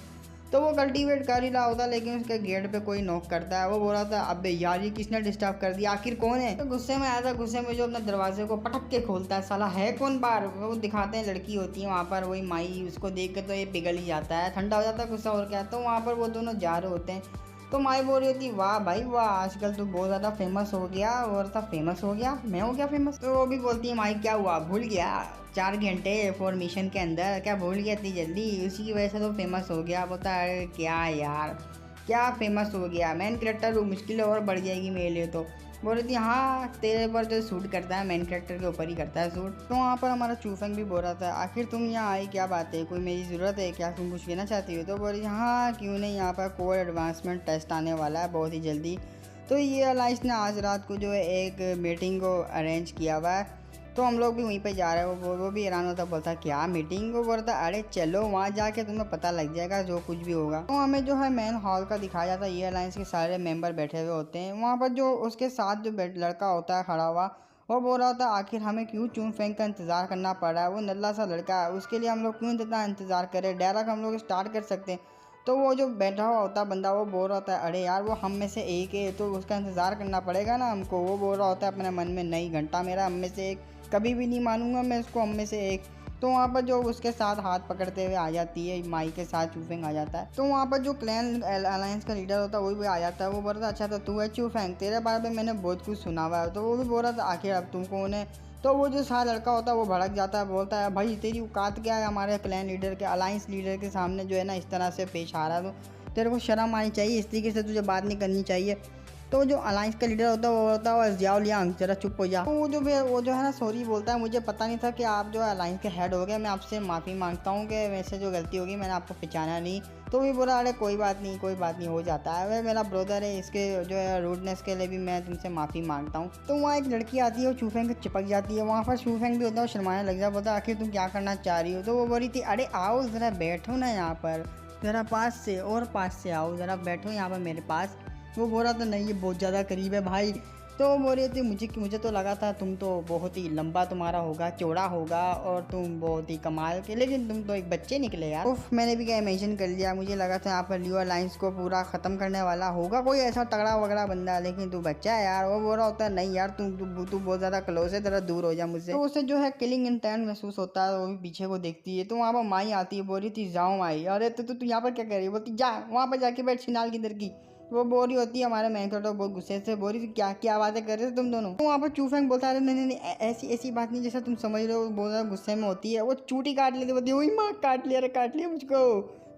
तो वो कल्टीवेट कर ही रहा होता है लेकिन उसके गेट पे कोई नॉक करता है। वो बोल रहा था अबे यार ये किसने डिस्टर्ब कर दिया, आखिर कौन है? तो गुस्से में आया था, गुस्से में जो अपने दरवाजे को पटक के खोलता है, साला है कौन बाहर? वो दिखाते हैं लड़की होती है वहाँ पर, वही माई, उसको देख के तो ये पिघल ही जाता है, ठंडा हो जाता है गुस्सा और क्या। तो वहाँ पर वो दोनों जा रहे होते हैं। तो माई बोल रही होती वाह भाई वाह आजकल तो बहुत ज़्यादा फेमस हो गया। और था फेमस हो गया, मैं हो गया फेमस? तो वो भी बोलती है माई क्या हुआ, भूल गया 4 घंटे फॉर्मेशन के अंदर, क्या भूल गया इतनी जल्दी? उसी की वजह से तो फेमस हो गया। बोलता है क्या यार क्या फेमस हो गया, मेन कैरेक्टर मुश्किल और बढ़ जाएगी मेरे लिए। तो बोल रही थी हाँ तेरे पर जो सूट करता है मेन कैरेक्टर के ऊपर ही करता है सूट। तो वहाँ पर हमारा चूफंग भी बोल रहा था आखिर तुम यहाँ आई क्या बात है, कोई मेरी ज़रूरत है क्या, तुम कुछ कहना चाहती हो? तो बोल रही हाँ क्यों नहीं, यहाँ पर कोर एडवांसमेंट टेस्ट आने वाला है बहुत ही जल्दी। तो ये अलाइंस ने आज रात को जो है एक मीटिंग को अरेंज किया हुआ है, तो हम लोग भी वहीं पे जा रहे हैं। वो भी हैरान होता, बोलता क्या मीटिंग? वो बोलता अरे चलो वहाँ जाके तुम्हें पता लग जाएगा जो कुछ भी होगा। तो हमें जो है मेन हॉल का दिखाया जाता है, ये अलायंस के सारे मेंबर बैठे हुए होते हैं। वहाँ पर जो उसके साथ जो लड़का होता है खड़ा हुआ, वो बोल रहा होता है आखिर हमें क्यों चून फेंक का इंतज़ार करना पड़ रहा है, वो नल्ला सा लड़का है, उसके लिए हम लोग क्यों इतना इंतज़ार करें, डायरेक्ट हम लोग स्टार्ट कर सकते हैं। तो वो जो बैठा हुआ होता है बंदा, वो बोल रहा होता है अरे यार वो हम में से एक है तो उसका इंतज़ार करना पड़ेगा ना हमको। वो बोल रहा होता है अपने मन में नहीं घंटा मेरा हम में से एक, कभी भी नहीं मानूंगा मैं उसको हम में से एक। तो वहाँ पर जो उसके साथ हाथ पकड़ते हुए आ जाती है माई के साथ चूफेंग आ जाता है। तो वहाँ पर जो क्लैन अलायंस का लीडर होता है वो भी आ जाता है। वो बोल रहा था अच्छा तो तू है चूफेंग, तेरे बारे में मैंने बहुत कुछ सुना हुआ है। तो वो भी बोल रहा था आखिर अब तुम कौन है? तो वो जो सारा लड़का होता है वो भड़क जाता है, बोलता है भाई तेरी औकात क्या है हमारे क्लैन लीडर के, अलायंस लीडर के सामने जो है ना इस तरह से पेश आ रहा है, तो तेरे को शर्म आनी चाहिए, इस तरीके से तुझे बात नहीं करनी चाहिए। तो जो अलायंस का लीडर होता है वो होता है जियाओ लियांग, जरा चुप हो जा। तो वो जो है ना सॉरी बोलता है, मुझे पता नहीं था कि आप जो है अलायंस के हेड हो गए, मैं आपसे माफ़ी मांगता हूँ कि वैसे जो गलती होगी मैंने आपको पहचाना नहीं। तो भी बोला अरे कोई बात नहीं हो जाता है, वह मेरा ब्रदर है, इसके जो है रूडनेस के लिए भी मैं तुमसे माफ़ी मांगता हूँ। तो वहाँ एक लड़की आती है, वो चूफेंग को चिपक जाती है, वहाँ पर चूफेंग भी होता है, वो शर्माने लग जाता, बोलता आखिर तुम क्या करना चाह रही हो। तो वो बोली थी अरे आओ ज़रा बैठो ना यहाँ पर, ज़रा पास से आओ, ज़रा बैठो यहाँ पर मेरे पास। वो बोल रहा था नहीं ये बहुत ज़्यादा करीब है भाई। तो वो बोल रही थी मुझे तो लगा था तुम तो बहुत ही लंबा तुम्हारा होगा, चौड़ा होगा और तुम बहुत ही कमाल के, लेकिन तुम तो एक बच्चे निकले यार। उफ, मैंने भी क्या इमेजिन कर लिया, मुझे लगा था यहाँ पर लियो अलायंस को पूरा ख़त्म करने वाला होगा कोई ऐसा तगड़ा वगड़ा बंदा, लेकिन तू बच्चा है यार। वो बोल रहा होता है नहीं यार तू बहुत ज़्यादा क्लोज है, ज़रा दूर हो जा मुझसे। तो उसे जो है किलिंग इंटेंट महसूस होता है, वो भी पीछे को देखती है। तो वहाँ पर माई आती है, बोल रही थी जाओ माई, अरे तू यहाँ पर क्या कर रही है, बोलती जा वहाँ पर जाके बैठ छिनाल किधर की। वो बोल रही होती है, हमारे मैंने तो बहुत गुस्से से बोल रही थी क्या बातें कर रहे थे तुम दोनों। तो वहाँ पर चूफेंग बोलता है नहीं ऐसी बात नहीं जैसा तुम समझ रहे हो, बहुत ज़्यादा गुस्से में होती है, वो चूटी काट लेती होती है, वही माँ काट लिया मुझको।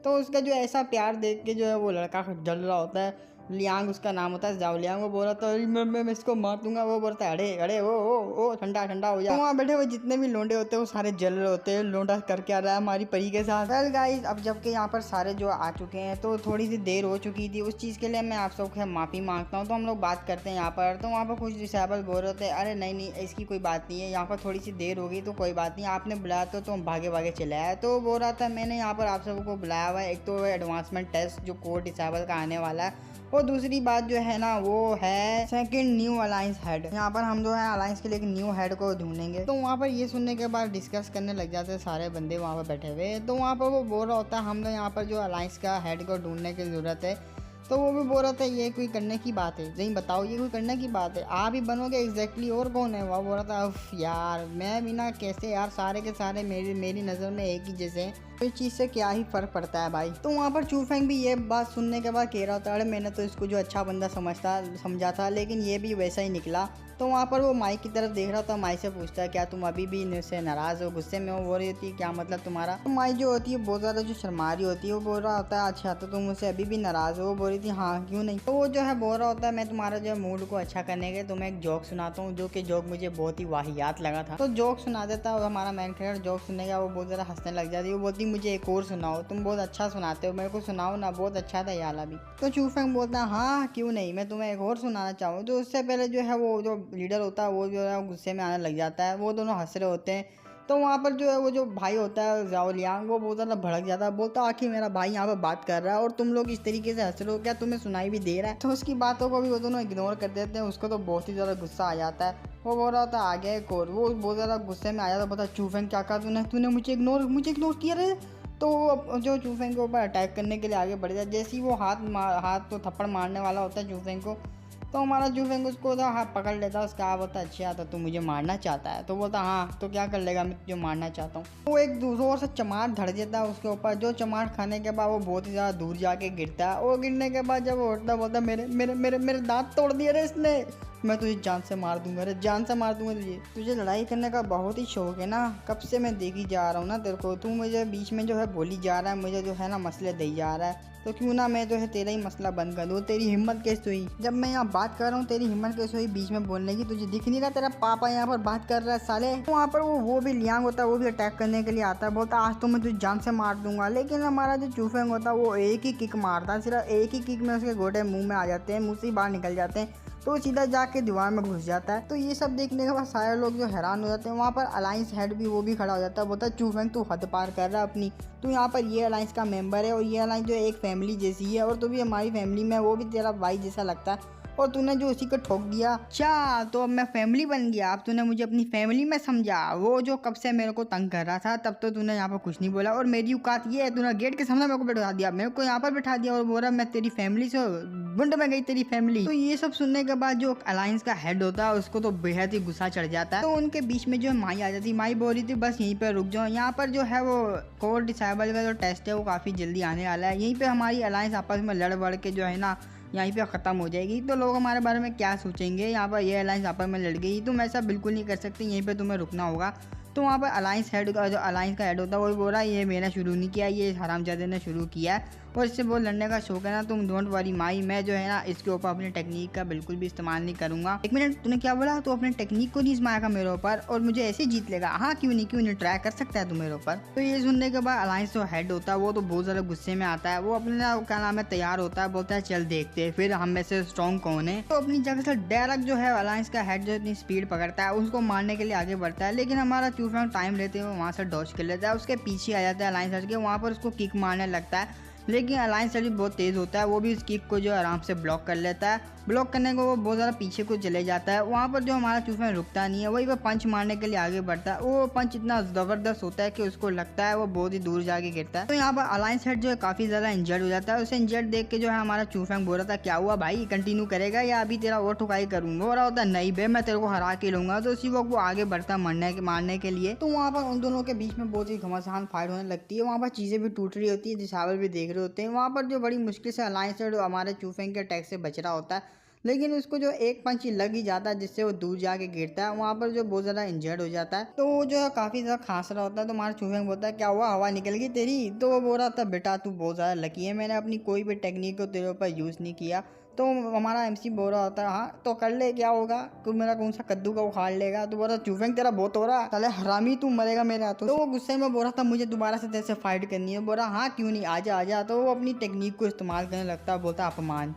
तो उसका जो ऐसा प्यार देख के जो है वो लड़का जल रहा होता है, लियांग उसका नाम होता है, जाओ लियांग। वो बोल रहा था मैं इसको मार दूंगा। वो बोलता है अरे ओ ठंडा हो जा। तो वहाँ बैठे हुए जितने भी लोंडे होते हैं वो सारे जल रहे होते हैं, लोंडा करके आ रहा है हमारी परी के साथ। वेल गाइस, अब जबकि यहाँ पर सारे जो आ चुके हैं तो थोड़ी सी देर हो चुकी थी, उस चीज़ के लिए मैं आप सबको माफ़ी मांगता हूँ। तो हम लोग बात करते हैं यहाँ पर। तो वहाँ पर कुछ डिसेबल बोल रहे थे अरे नहीं इसकी कोई बात नहीं है, यहाँ पर थोड़ी सी देर हो गई तो कोई बात नहीं, आपने बुलाया तो हम भागे चले आए। तो बोल रहा था मैंने यहाँ पर आप सबको बुलाया हुआ है, एक तो एडवांसमेंट टेस्ट जो कोड डिसेबल का आने वाला है, और दूसरी बात जो है ना वो है सेकंड न्यू अलायंस हेड। यहाँ पर हम जो है अलायंस के लिए एक न्यू हेड को ढूंढेंगे। तो वहाँ पर ये सुनने के बाद डिस्कस करने लग जाते हैं सारे बंदे वहाँ पर बैठे हुए। तो वहाँ पर वो बोल रहा होता है हम लोग यहाँ पर जो अलायंस का हेड को ढूंढने की ज़रूरत है। तो वो भी बोल रहा था ये कोई करने की बात है, नहीं बताओ ये कोई करने की बात है, आप ही बनोगे एग्जैक्टली, और कौन है। वो बोल रहा था उफ यार मैं बिना कैसे यार, सारे के सारे मेरी नज़र में एक ही जैसे हैं, तो इस चीज़ से क्या ही फ़र्क पड़ता है भाई। तो वहाँ पर चूफेंग भी ये बात सुनने के बाद कह रहा था अरे मैंने तो इसको जो अच्छा बंदा समझा था, लेकिन ये भी वैसा ही निकला। तो वहाँ पर वो माई की तरफ देख रहा था, माई से पूछता है क्या तुम अभी भी इससे नाराज़ हो, गुस्से में हो। बोल रही होती है क्या मतलब तुम्हारा। तो माई जो होती है बहुत ज़्यादा जो शर्मा रही होती है, वो बोल रहा होता है अच्छा तो तुम मुझसे अभी भी नाराज़ हो। वो बोल रही थी हाँ क्यों नहीं। तो वो जो है बोल रहा होता है मैं तुम्हारा जो मूड को अच्छा करने के तुम्हें एक जोक सुनाता हूँ, जो कि जोक मुझे बहुत ही वाहियात लगा था। तो जोक सुना देता है, हमारा मैन कैरेक्टर जोक सुनने का वो बहुत ज़्यादा हंसने लग जाती है। वो बोलती मुझे एक और सुनाओ, तुम बहुत अच्छा सुनाते हो, मेरे को सुनाओ ना, बहुत अच्छा था यार अभी। तो चूफेंग बोलता है हाँ क्यों नहीं, मैं तुम्हें एक और सुनाना चाहूँ। तो उससे पहले जो है वो जो लीडर होता है वो जो है गुस्से में आने लग जाता है, वो दोनों हंस रहे होते हैं। तो वहाँ पर जो है वो जो भाई होता है जाओ लियांग, वो बहुत ज़्यादा भड़क जाता है, बोलता आखिर मेरा भाई यहाँ पर बात कर रहा है और तुम लोग इस तरीके से हंस रहे हो, क्या तुम्हें सुनाई भी दे रहा है। तो उसकी बातों को भी वो दोनों इग्नोर कर देते हैं, उसको तो बहुत ही ज़्यादा गुस्सा आ जाता है। वो बोल रहा था आ गया एक और, वो बहुत ज़्यादा गुस्से में आ जाता, बोलता चूफेंग क्या कहा तूने मुझे इग्नोर किया रहे। तो वो जो चूफेंग के ऊपर अटैक करने के लिए आगे बढ़ जाए, जैसे ही वो हाथ तो थप्पड़ मारने वाला होता है चूफेंग को, तो हमारा चूफेंग उसको तो हाथ पकड़ लेता है। उसका बोलता अच्छा तो तू मुझे मारना चाहता है। तो बोलता हाँ तो क्या कर लेगा, मैं तुझे मारना चाहता हूँ। वो एक जोर से चमार धड़ देता है उसके ऊपर, जो चमार खाने के बाद वो बहुत ही ज़्यादा दूर जाके गिरता है। वो गिरने के बाद जब वो उठता बोलता मेरे दांत तोड़ दिए रे इसने, मैं तुझे जान से मार दूंगा, अरे जान से मार दूंगा तुझे लड़ाई करने का बहुत ही शौक है ना, कब से मैं देखी जा रहा हूँ ना तेरे को, तू मुझे बीच में जो है बोली जा रहा है, मुझे जो है ना मसले दे जा रहा है, तो क्यों ना मैं जो है तेरा ही मसला बंद कर दूँ। तेरी हिम्मत कैसे हुई, जब मैं यहाँ बात कर रहा हूँ तेरी हिम्मत कैसे हुई बीच में बोलने की, तुझे दिख नहीं रहा तेरा पापा यहाँ पर बात कर रहा है साले। तो वहाँ पर वो भी लियांग होता है, वो भी अटैक करने के लिए आता है, बोलता आज तो मैं तुझे जान से मार दूंगा। लेकिन हमारा जो चूफेंग होता है वो एक ही किक मारता है, सिर्फ एक ही किक में उसके गोटे मुँह में आ जाते हैं, मुँह से बाहर निकल जाते हैं, तो सीधा जाके दीवार में घुस जाता है। तो ये सब देखने के बाद सारे लोग जो हैरान हो जाते हैं। वहाँ पर अलायंस हेड भी वो भी खड़ा हो जाता है, बोलता है चूफेंग तू हद पार कर रहा है अपनी, तू यहाँ पर ये अलायंस का मेंबर है और ये अलायंस जो एक फैमिली जैसी है, और तू भी हमारी फैमिली में, वो भी तेरा भाई जैसा लगता है, और तूने जो उसी को ठोक दिया, अच्छा तो अब मैं फैमिली बन गया, अब तूने मुझे अपनी फैमिली में समझा। वो जो कब से मेरे को तंग कर रहा था तब तो तूने यहाँ पर कुछ नहीं बोला, और मेरी औकात ये है तूने गेट के सामने मेरे को बैठा दिया, मेरे को यहाँ पर बैठा दिया और बोल रहा मैं तेरी फैमिली से बुंड में गई तेरी फैमिली। तो ये सब सुनने के बाद जो अलायंस का हेड होता है उसको तो बेहद ही गुस्सा चढ़ जाता है। तो उनके बीच में जो माई आ जाती, माई बोल रही थी बस यहीं पर रुक जाओ, यहाँ पर जो है वो कोड डिसेबल का जो टेस्ट है वो काफ़ी जल्दी आने वाला है, यहीं पर हमारी अलायंस आपस में लड़ बढ़ के जो है ना यहीं पे ख़त्म हो जाएगी। तो लोग हमारे बारे में क्या सोचेंगे, यहाँ पर ये अलायंस आपस में लड़ गई, तुम ऐसा बिल्कुल नहीं कर सकते, यहीं पे तुम्हें रुकना होगा। तो वहाँ पर अलायंस हेड का जो अलायंस का हेड होता है वो बोल रहा है ये मैंने शुरू नहीं किया, ये हरामजादे ने शुरू किया है और इससे बहुत लड़ने का शौक है ना, तुम डोंट वरी माई, मैं जो है ना इसके ऊपर अपनी टेक्निक का बिल्कुल भी इस्तेमाल नहीं करूँगा। एक मिनट, तूने क्या बोला? तो अपने टेक्निक को नहीं इस्तेमाल मेरे ऊपर और मुझे ऐसे जीत लेगा? हाँ क्यों नहीं ट्राई कर सकता है तू मेरे ऊपर। तो ये सुनने के बाद अलायंस जो हेड होता है वो तो बहुत ज़्यादा गुस्से में आता है, वो अपने क्या नाम है तैयार होता है, बोलता है चल देखते हैं फिर हम में से स्ट्रॉन्ग कौन है। तो अपनी जगह से डायरेक्ट जो है अलायंस का हेड जो इतनी स्पीड पकड़ता है उसको मारने के लिए आगे बढ़ता है, लेकिन हमारा चूफेंग टाइम लेते हुए वहाँ से डॉज कर लेता है, उसके पीछे आ जाता है अलायंस हेड के, वहाँ पर उसको किक मारने लगता है, लेकिन अलायंस हेड भी बहुत तेज़ होता है, वो भी इस किक को जो आराम से ब्लॉक कर लेता है। ब्लॉक करने को वो बहुत ज़्यादा पीछे को चले जाता है, वहाँ पर जो हमारा चूफेंग रुकता नहीं है, वही वह पंच मारने के लिए आगे बढ़ता है। वो पंच इतना ज़बरदस्त होता है कि उसको लगता है वो बहुत ही दूर जाके गिरता है। तो यहाँ पर अलायंस हेड जो है काफ़ी ज़्यादा इंजर्ड हो जाता है, उसे इंजर्ड देख के जो है हमारा चूफेंग बोल रहा था क्या हुआ भाई, कंटिन्यू करेगा या अभी तेरा और ठुकाई करूँगा? हो रहा होता नहीं बे, मैं तेरे को हरा के लूँगा। तो उसी वक्त वो आगे बढ़ता मारने के लिए। तो वहाँ पर उन दोनों के बीच में बहुत ही घमासान फाइट होने लगती है, वहाँ पर चीज़ें भी टूट रही होती है, दिशावर भी देख रहे होते हैं। वहाँ पर जो बड़ी मुश्किल से अलायंस हेड हमारे चूफेंग के अटैक से बच रहा होता है, लेकिन उसको जो एक पंच लग ही जाता है जिससे वो दूर जाके गिरता है, वहाँ पर जो बहुत ज़्यादा इंजर्ड हो जाता है। तो वो जो है काफ़ी ज़्यादा खांस रहा होता है। तो हमारा चूफेंग बोलता है क्या हुआ, हवा निकल गई तेरी? तो वो बोल रहा था बेटा तू बहुत ज़्यादा लकी है, मैंने अपनी कोई भी टेक्निक को तेरे ऊपर यूज़ नहीं किया। तो हमारा एमसी बोल रहा होता है हाँ तो कर ले, क्या होगा, तू मेरा कौन सा कद्दू का उखाड़ लेगा? तो बोल रहा चूफेंग तेरा बहुत हो रहा, साले हरामी तू मरेगा मेरे हाथों। तो वो गुस्से में बोल रहा था मुझे दोबारा से तेरे से फाइट करनी है। बोल रहा हाँ क्यों नहीं, आजा आजा। तो वो अपनी टेक्निक को इस्तेमाल करने लगता है, बोलता अपमान,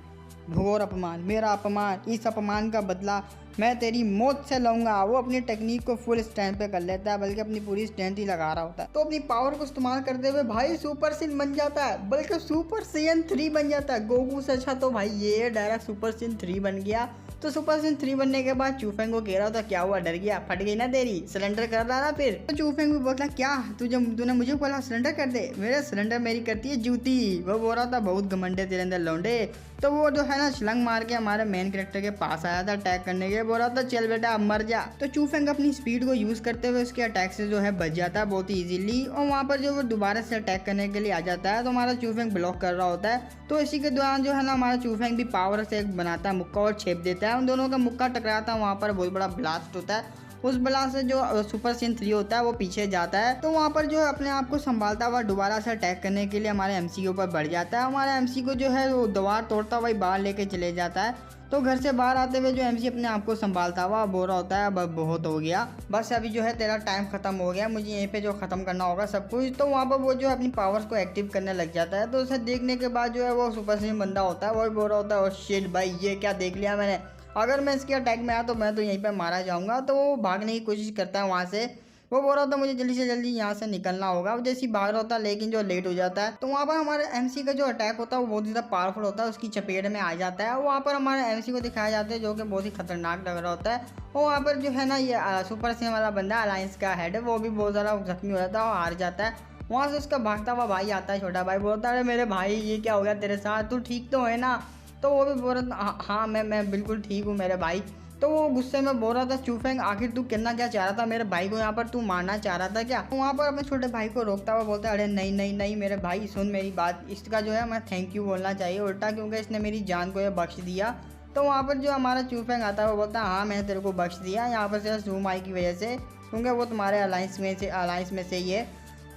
घोर अपमान, मेरा अपमान, इस अपमान का बदला मैं तेरी मौत से लूंगा। वो अपनी टेक्निक को फुल स्ट्रेंथ पे कर लेता है, बल्कि अपनी पूरी स्ट्रेंथ ही लगा रहा होता है। तो अपनी पावर को इस्तेमाल करते हुए भाई सुपर सिन बन जाता है, बल्कि सुपर सैयन 3 बन जाता है। गोकू से अच्छा तो भाई ये डायरेक्ट सुपर सिन 3 बन गया। तो सुपर सिन 3 बनने के बाद चूफेंग को कह रहा था क्या हुआ, डर गया, फट गई ना तेरी, सिलेंडर कर रहा ना फिर? तो चूफेंग भी बोलता क्या तूने मुझे बोला सिलेंडर कर दे, मेरे सिलेंडर मेरी करती है जूती। वो बोल रहा था बहुत घमंडे तेरे अंदर लौंडे। तो वो जो है ना छलंग मार के हमारे मेन कैरेक्टर के पास आया था अटैक करने के, बोल रहा था चल बेटा अब मर जा। तो चूफेंग अपनी स्पीड को यूज करते हुए उसके अटैक से जो है बच जाता है बहुत ही इजीली, और वहाँ पर जो वो दोबारा से अटैक करने के लिए आ जाता है तो हमारा चूफेंग ब्लॉक कर रहा होता है। तो इसी के दौरान जो है ना हमारा चूफेंग भी पावर से एक बनाता है मुक्का और छेप देता है, उन दोनों का मुक्का टकराता है, वहाँ पर बहुत बड़ा ब्लास्ट होता है। उस ब्लास्ट से जो सुपर सिन 3 होता है वो पीछे जाता है। तो वहाँ पर जो है अपने आप को संभालता हुआ दोबारा से अटैक करने के लिए हमारे एमसी के ऊपर बढ़ जाता है। हमारा एमसी को जो है वो दीवार तोड़ता हुआ बाहर लेके चले जाता है। तो घर से बाहर आते हुए जो एमसी अपने आप को संभालता हुआ बोल रहा होता है अब बहुत हो गया, बस अभी जो है तेरा टाइम खत्म हो गया, मुझे यहीं पे जो खत्म करना होगा सब कुछ। तो वहाँ पर वो जो अपनी पावर्स को एक्टिव करने लग जाता है। तो उसे देखने के बाद जो है वो सुपर सिन बंदा होता है वो बोल रहा होता है ओ शिट भाई ये क्या देख लिया मैंने, अगर मैं इसके अटैक में आया तो मैं तो यहीं पे मारा जाऊंगा। तो वो भागने की कोशिश करता है वहाँ से, वो बोल रहा था मुझे जल्दी से जल्दी यहाँ से निकलना होगा, जैसे ही भाग रहा होता है लेकिन जो लेट हो जाता है। तो वहाँ पर हमारे एमसी का जो अटैक होता है वो बहुत ज़्यादा पावरफुल होता है, उसकी चपेट में आ जाता है। वहाँ पर हमारे एमसी को दिखाया जाता है जो कि बहुत ही खतरनाक लग रहा होता है। और वहाँ पर जो है ना ये सुपर सिन वाला बंदा अलायंस का हेड है वो भी बहुत ज़्यादा जख्मी हो जाता है और हार जाता है। वहाँ से उसका भागता हुआ भाई आता है, छोटा भाई, बोलता है मेरे भाई ये क्या हो गया तेरे साथ, तू ठीक तो है ना? तो वो भी बोल रहा था हाँ मैं बिल्कुल ठीक हूँ मेरे भाई। तो वो गुस्से में बोल रहा था चूफेंग आखिर तू कहना क्या चाह रहा था, मेरे भाई को यहाँ पर तू मारना चाह रहा था क्या? तो वहाँ पर अपने छोटे भाई को रोकता हुआ बोलता है अरे नहीं नहीं नहीं मेरे भाई सुन मेरी बात, इसका जो है मैं थैंक यू बोलना चाहिए उल्टा, क्योंकि इसने मेरी जान को ये बख्श दिया। तो वहाँ पर जो हमारा चूफेंग आता है वो बोलता है हाँ मैंने तेरे को बख्श दिया यहाँ पर सिर्फ सूमाई की वजह से, क्योंकि वो तुम्हारे अलायंस में से ही है।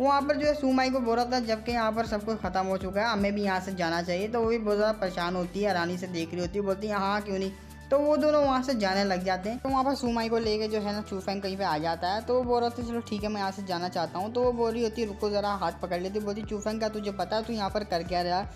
वहाँ पर जो है सूमाई को बोल रहा था जबकि यहाँ पर सब कुछ खत्म हो चुका है हमें भी यहाँ से जाना चाहिए। तो वो भी बहुत ज़्यादा परेशान होती है, रानी से देख रही होती है, बोलती है हाँ क्यों नहीं। तो वो दोनों वहाँ से जाने लग जाते हैं। तो वहाँ पर सूमाई को लेके जो है ना चूफेंग कहीं पे आ जाता है। तो वो बोल रहा था चलो ठीक है मैं यहाँ से जाना चाहता हूँ। तो वो बोल रही होती है रुको ज़रा, हाथ पकड़ लेती, बोलती चूफेंग का तुझे पता है तू यहाँ पर कर क्या रहा,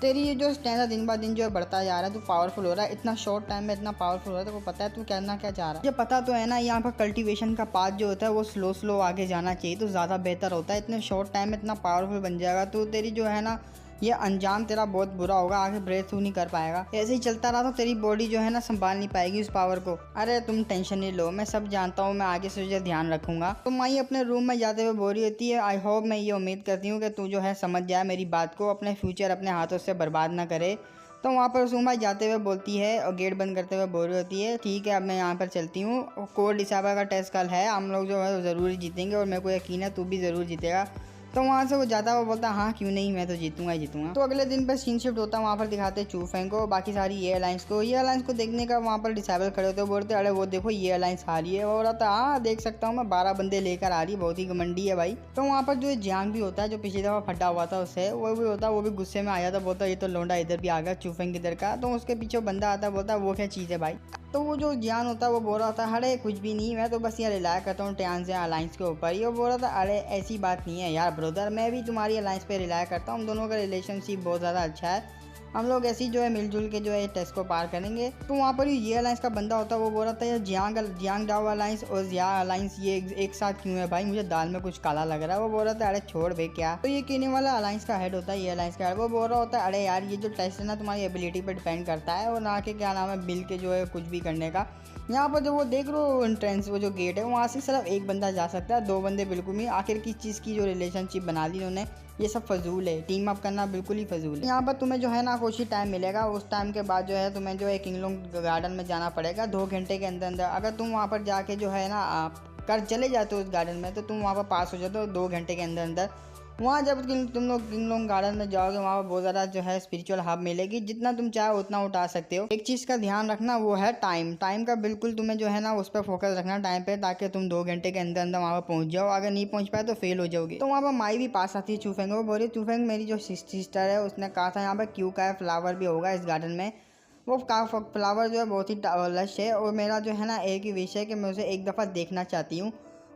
तेरी ये जो स्टैंडर्ड दिन ब दिन जो है बढ़ता जा रहा है, तू पावरफुल हो रहा है, इतना शॉर्ट टाइम में इतना पावरफुल हो रहा है, तो वो पता है तू कहना क्या चाह रहा है? ये पता तो है ना यहाँ पर कल्टीवेशन का पाथ जो होता है वो स्लो आगे जाना चाहिए तो ज़्यादा बेहतर होता है, इतने शॉर्ट टाइम में इतना पावरफुल बन जाएगा तो तेरी जो है ना ये अंजाम तेरा बहुत बुरा होगा, आगे ब्रेथ थ्रू नहीं कर पाएगा। ऐसे ही चलता रहा तो तेरी बॉडी जो है ना संभाल नहीं पाएगी उस पावर को। अरे तुम टेंशन नहीं लो, मैं सब जानता हूँ, मैं आगे से तुझे ध्यान रखूंगा। तो माई अपने रूम में जाते हुए बोल रही होती है आई होप, मैं ये उम्मीद करती हूँ कि तू जो है समझ जाए मेरी बात को, अपने फ्यूचर अपने हाथों से बर्बाद ना करे। तो वहाँ पर सुमाई जाते हुए बोलती है और गेट बंद करते हुए बोल रही होती है ठीक है अब मैं यहाँ पर चलती हूँ, कोड डिसाबा का टेस्ट कल है, हम लोग जो है ज़रूर जीतेंगे और मेरे को यकीन है तू भी ज़रूर जीतेगा। तो वहाँ से वो जाता है, वो बोलता है हाँ क्यों नहीं, मैं तो जीतूंगा ही जीतूंगा। तो अगले दिन पर सीन शिफ्ट होता है, वहाँ पर दिखाते हैं चूफेंग को, बाकी सारी ये अलायंस को। ये अलायंस को देखने का वहाँ पर डिसेबल खड़े होते हैं, बोलते अरे वो देखो ये अलायंस आ रही है। वो बोलता है हाँ देख सकता हूँ मैं, 12 बंदे लेकर आ रही है, बहुत ही घमंडी है भाई। तो वहाँ पर जो जियांग भी होता है, जो पिछली दफा फटा हुआ था उससे, वो भी होता है, वो भी गुस्से में आ जाता है, बोलता है ये तो लोंडा इधर भी आ गया चूफेंग इधर का। तो उसके पीछे बंदा आता है, बोलता है वो क्या चीज़ है भाई। तो वो जो जियान होता है वो बोल रहा था अरे कुछ भी नहीं, मैं तो बस ये रिलाय करता हूँ टियान से अलायंस के ऊपर। ये बोल रहा था अरे ऐसी बात नहीं है यार ब्रदर, मैं भी तुम्हारी अलायंस पे रिलाय करता हूँ, हम दोनों का रिलेशनशिप बहुत ज़्यादा अच्छा है, हम लोग ऐसी जो है मिलजुल के जो है टेस्ट को पार करेंगे। तो वहाँ पर ये अलायंस का बंदा होता है, वो बोल रहा था यार जियांग डाओ अलायंस और जिया अलायंस ये एक साथ क्यों है भाई, मुझे दाल में कुछ काला लग रहा है। वो बोल रहा था अरे छोड़ बे क्या। तो ये कहने वाला अलायंस का हेड होता है, ये अलायंस का हेड, वो बोल रहा होता है अरे यार ये जो टेस्ट है ना तुम्हारी एबिलिटी पर डिपेंड करता है और ना कि क्या नाम है मिल के जो है कुछ भी करने का। यहाँ पर जो वो देख लो एंट्रेंस, वो जो गेट है वहाँ से सिर्फ एक बंदा जा सकता है, 2 बंदे बिल्कुल नहीं। आखिर किस चीज़ की जो रिलेशनशिप बना ली उन्होंने, ये सब फजूल है, टीम अप करना बिल्कुल ही फजूल है। यहाँ पर तुम्हें जो है ना कुछ ही टाइम मिलेगा, उस टाइम के बाद जो है तुम्हें जो है किंगलोंग गार्डन में जाना पड़ेगा 2 घंटे के अंदर अंदर। अगर तुम वहाँ पर जाके जो है ना आप कर चले जाते हो उस गार्डन में, तो तुम वहाँ पर पास हो जाते हो 2 घंटे के अंदर अंदर। वहाँ जब तुम लोग किंगलोंग गार्डन में जाओगे, वहाँ पर बहुत ज़्यादा जो है स्पिरिचुअल हब मिलेगी, जितना तुम चाहो उतना उठा सकते हो। एक चीज़ का ध्यान रखना, वो है टाइम का बिल्कुल तुम्हें जो है ना उस पर फोकस रखना टाइम पे, ताकि तुम 2 घंटे के अंदर अंदर वहाँ पर पहुँच जाओ। अगर नहीं पहुँच पाए तो फेल हो जाओगे। तो वहाँ पर माई भी पास आती है चूफेंग, वो बोल रही चूफेंग मेरी जो सिस्टर है उसने कहा था यहाँ पर क्यू का है फ्लावर भी होगा इस गार्डन में। वो फ्लावर जो है बहुत ही लश है और मेरा जो है ना एक ही विश है कि मैं उसे एक दफ़ा देखना चाहती हूँ।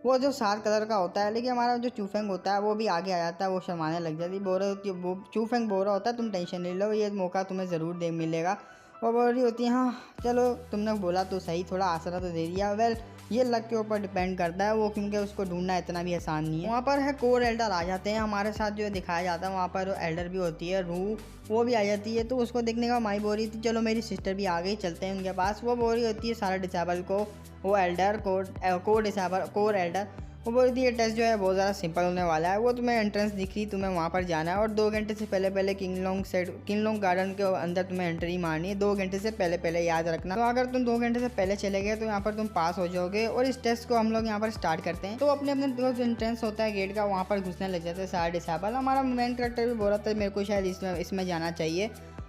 वो जो 7 कलर का होता है, लेकिन हमारा जो चूफेंग होता है वो भी आगे आ जाता है, वो शर्माने लग जाती, बोल रही होती है वो चूफेंग बोल रहा होता है तुम टेंशन नहीं लो, ये मौका तुम्हें ज़रूर दे मिलेगा। वो बोल रही होती है हाँ चलो तुमने बोला तो सही, थोड़ा आसरा तो दे दिया। वेल ये लक के ऊपर डिपेंड करता है वो, क्योंकि उसको ढूंढना इतना भी आसान नहीं है। वहाँ पर है कोर एल्डर आ जाते हैं हमारे साथ, जो दिखाया जाता है वहाँ पर एल्डर भी होती है रू, वो भी आ जाती है। तो उसको देखने का माई बोल रही थी चलो मेरी सिस्टर भी आ गई, चलते हैं उनके पास। वो बोल रही होती है सारा डिसेबल को, वो एल्डर कोर एल्डर, वो बोल रही थी ये टेस्ट जो है बहुत ज़्यादा सिंपल होने वाला है, वो तुम्हें एंट्रेंस दिख रही, तुम्हें वहाँ पर जाना है और 2 घंटे से पहले किंगलोंग गार्डन के अंदर तुम्हें एंट्री मारनी है, 2 घंटे से पहले याद रखना। तो अगर तुम 2 घंटे से पहले चले गए तो यहाँ पर तुम पास हो जाओगे। और इस टेस्ट को हम लोग यहाँ पर स्टार्ट करते हैं। तो अपने अपने जो एंट्रेंस होता है गेट का, वहाँ पर घुसने लग जाते हैं सारे डिसेबल। हमारा मेन करेक्टर भी बोल रहा था मेरे को शायद इसमें जाना चाहिए,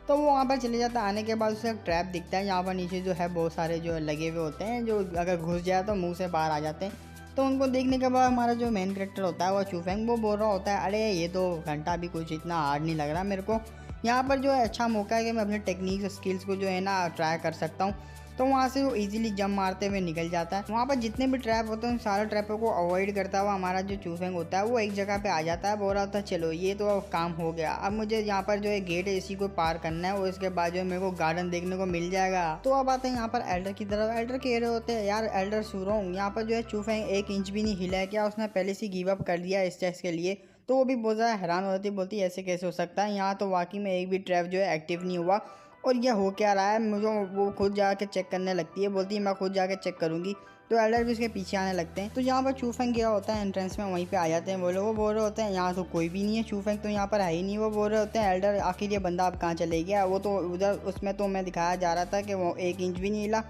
तो वो वहाँ पर चले जाता है। आने के बाद उसे एक ट्रैप दिखता है, यहाँ पर नीचे जो है बहुत सारे जो लगे हुए होते हैं, जो अगर घुस जाए तो मुंह से बाहर आ जाते हैं। तो उनको देखने के बाद हमारा जो मेन करेक्टर होता है वो चूफेंग, वो बोल रहा होता है अरे ये तो घंटा भी कुछ इतना हार्ड नहीं लग रहा मेरे को, यहाँ पर जो है अच्छा मौका है कि मैं अपने टेक्निक्स और स्किल्स को जो है ना ट्राई कर सकता हूँ। तो वहाँ से वो इजीली जंप मारते हुए निकल जाता है। वहाँ पर जितने भी ट्रैप होते हैं उन सारे ट्रैपों को अवॉइड करता हुआ हमारा जो चूफेंग होता है वो एक जगह पे आ जाता है। बोल रहा था चलो ये तो अब काम हो गया, अब मुझे यहाँ पर जो है गेट है इसी को पार करना है और इसके बाद जो है मेरे को गार्डन देखने को मिल जाएगा। तो अब आते हैं यहाँ पर एल्डर की तरफ। एल्डर कह रहे होते हैं यार एल्डर सुरोंग, यहाँ पर जो है चूफेंग 1 इंच भी नहीं हिला है क्या, उसने पहले से गिव अप कर दिया इस टेस्ट के लिए। तो वो भी बहुत ज़्यादा हैरान हो जाती, बोलती ऐसे कैसे हो सकता है, यहाँ तो वाकई में एक भी ट्रैप जो है एक्टिव नहीं हुआ और यह हो क्या रहा है। मुझे वो खुद जाके चेक करने लगती है, बोलती है मैं खुद जाके चेक करूँगी। तो एल्डर भी उसके पीछे आने लगते हैं। तो यहाँ पर चूफेंग गया होता है एंट्रेंस में, वहीं पे आ जाते हैं वो लोग। वो बोल रहे होते हैं यहाँ तो कोई भी नहीं है, चूफेंग तो यहाँ पर है ही नहीं। वो बोल रहे होते हैं एल्डर आखिर ये बंदा अब कहाँ चले गया, वो तो उधर उसमें तो मैं दिखाया जा रहा था कि वो 1 इंच भी नहीं हिला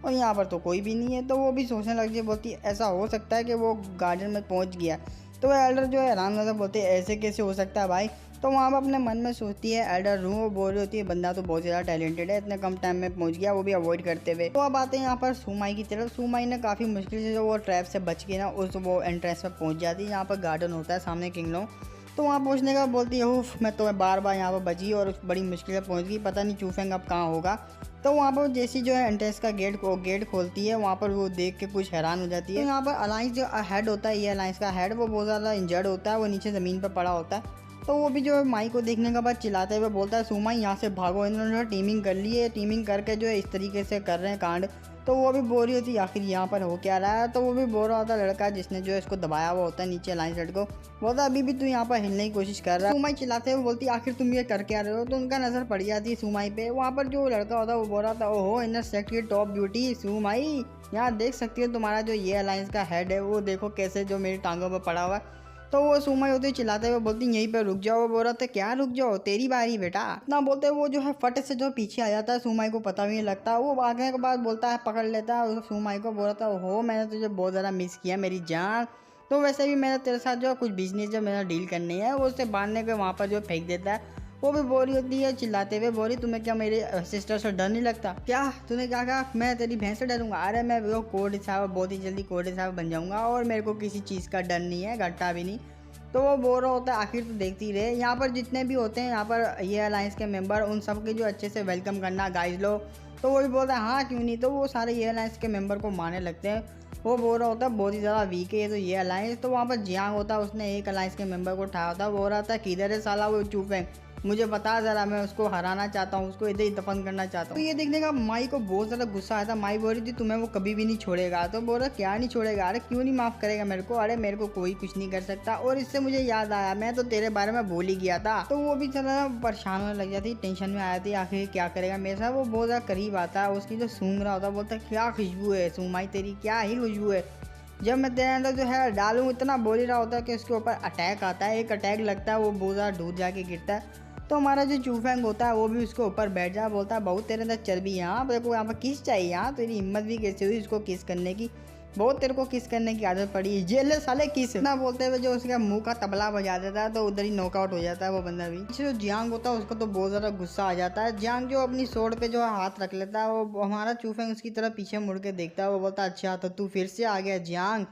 और यहाँ पर तो कोई भी नहीं है। तो वो भी सोचने लग जाए, बोलती ऐसा हो सकता है कि वो गार्डन में पहुँच गया। तो एल्डर जो है हैरान होता बोलते ऐसे कैसे हो सकता है भाई। तो वहाँ पर अपने मन में सोचती है एल्डर रू, वो बोल रही होती है बंदा तो बहुत ज़्यादा टैलेंटेड है, इतने कम टाइम में पहुँच गया, वो भी अवॉइड करते हुए। तो अब आते हैं यहाँ पर सुमाई की तरफ। सुमाई ने काफ़ी मुश्किल से जो वो ट्रैप से बच के ना उस वो एंट्रेंस में पहुँच जाती है, यहाँ पर गार्डन होता है सामने किंगलोंग। तो वहाँ पहुँचने का बोलती है उफ मैं तो बार बार यहाँ पर बची और बड़ी मुश्किल से पहुँच गई, पता नहीं चूफेंग अब कहाँ होगा। तो वहाँ पर जैसी जो है एंट्रेंस का गेट खोलती है, वहाँ पर वो देख के कुछ हैरान हो जाती है। तो यहाँ पर अलायंस जो हेड होता है, ये अलायंस का हेड, वो बहुत ज़्यादा इंजर्ड होता है, वो नीचे ज़मीन पर पड़ा होता है। तो वो भी जो है माई को देखने के बाद चिल्लाते हुए बोलता है सुमाई यहाँ से भागो, इन्होंने जो टीमिंग कर ली है, टीमिंग करके जो है इस तरीके से कर रहे हैं कांड। तो वो भी बोल रही होती आखिर यहाँ पर हो क्या रहा है। तो वो भी बोल रहा होता लड़का जिसने जो है इसको दबाया हुआ होता है नीचे अलायंस हेड को, बोलता अभी भी तू यहाँ पर हिलने की कोशिश कर रहा है। सुमाई चिल्लाते हुए बोलती आखिर तुम ये कर क्या रहे हो। तो उनका नज़र पड़ जाती है सुमाई पे। वहाँ पर जो लड़का होता है वो बोल रहा था ओहो इनर सेक्ट की टॉप ब्यूटी सुमाई, यहाँ देख सकती है तुम्हारा जो ये अलायंस का हेड है वो देखो कैसे जो मेरी टांगों पर पड़ा हुआ है। तो वो सुमाई होती चिल्लाते हुए बोलती यहीं पे रुक जाओ। वो बोल रहा था क्या रुक जाओ, तेरी बारी बेटा ना। बोलते वो जो है फट से जो पीछे आ जाता है, सुमाई को पता भी नहीं लगता। वो आगे के बाद बोलता है पकड़ लेता है सुमाई को, बोल रहा था हो मैंने तुझे बहुत ज़्यादा मिस किया मेरी जान, तो वैसे भी मेरा तेरे साथ जो कुछ बिजनेस जो मेरा डील करनी है वो उससे बांधने के वहाँ पर जो फेंक देता है। वो भी बोल रही होती है चिल्लाते हुए, बोल रही तुम्हें क्या मेरे सिस्टर से डर नहीं लगता क्या? तूने क्या कहा मैं तेरी भैंस से डरूंगा? अरे मैं वो कोर्ट साहब बहुत ही जल्दी कोर्ट साहब बन जाऊंगा और मेरे को किसी चीज़ का डर नहीं है, घट्टा भी नहीं। तो वो बोल रहा होता है आखिर तो देखती रहे, यहाँ पर जितने भी होते हैं यहाँ पर ये अलायंस के मेंबर उन सब के जो अच्छे से वेलकम करना गाइज लो। तो वो भी बोलता है हाँ क्यों नहीं। तो वो सारे ये अलायंस के मेंबर को मारने लगते हैं। वो बोल रहा होता है बहुत ही ज़्यादा वीक है ये तो ये अलायंस। तो वहाँ पर जियांग होता है, उसने एक अलायंस के मेंबर को उठाया होता है। बोल रहा था किधर है साला वो चूफेंग, मुझे बता ज़रा, मैं उसको हराना चाहता हूँ, उसको इधर ही दफन करना चाहता हूँ। तो ये देखने का माई को बहुत ज़्यादा गुस्सा आया था। माई बोल रही थी तुम्हें वो कभी भी नहीं छोड़ेगा। तो बोल रहा क्या नहीं छोड़ेगा? अरे क्यों नहीं माफ़ करेगा मेरे को? अरे मेरे को कोई कुछ नहीं कर सकता। और इससे मुझे याद आया मैं तो तेरे बारे में भूल ही गया था। तो वो भी चला परेशान होने लग जाती, टेंशन में आया थी आखिर क्या करेगा मेरे साथ। वो बहुत ज़्यादा करीब आता है, उसकी जो सूंघ रहा होता बोलता क्या खुशबू है सूमाई तेरी, क्या ही खुशबू है। जब मैं तेरे अंदर जो है डालूँ इतना बोल ही रहा होता है कि उसके ऊपर अटैक आता है। एक अटैक लगता है, वो बहुत ज़्यादा दूर जाके गिरता है। तो हमारा जो चूफेंग होता है वो भी उसके ऊपर बैठ जा, बोलता है बहुत तेरे अंदर चर्बी है, यहाँ तेरे को यहाँ पर किस चाहिए, यहाँ तेरी हिम्मत भी कैसे हुई इसको किस करने की, बहुत तेरे को किस करने की आदत पड़ी है, जेल साले किस ना। बोलते हुए जो उसका मुंह का तबला बजा देता है तो उधर ही नॉकआउट हो जाता है वो बंदा भी। जो जियांग होता है उसको तो बहुत ज़्यादा गुस्सा आ जाता है। जियांग जो अपनी सोड पे जो हाथ रख लेता है, वो हमारा चूफेंग उसकी तरफ पीछे मुड़ के देखता है। वो बोलता है अच्छा तो तू फिर से आ गया जियांग।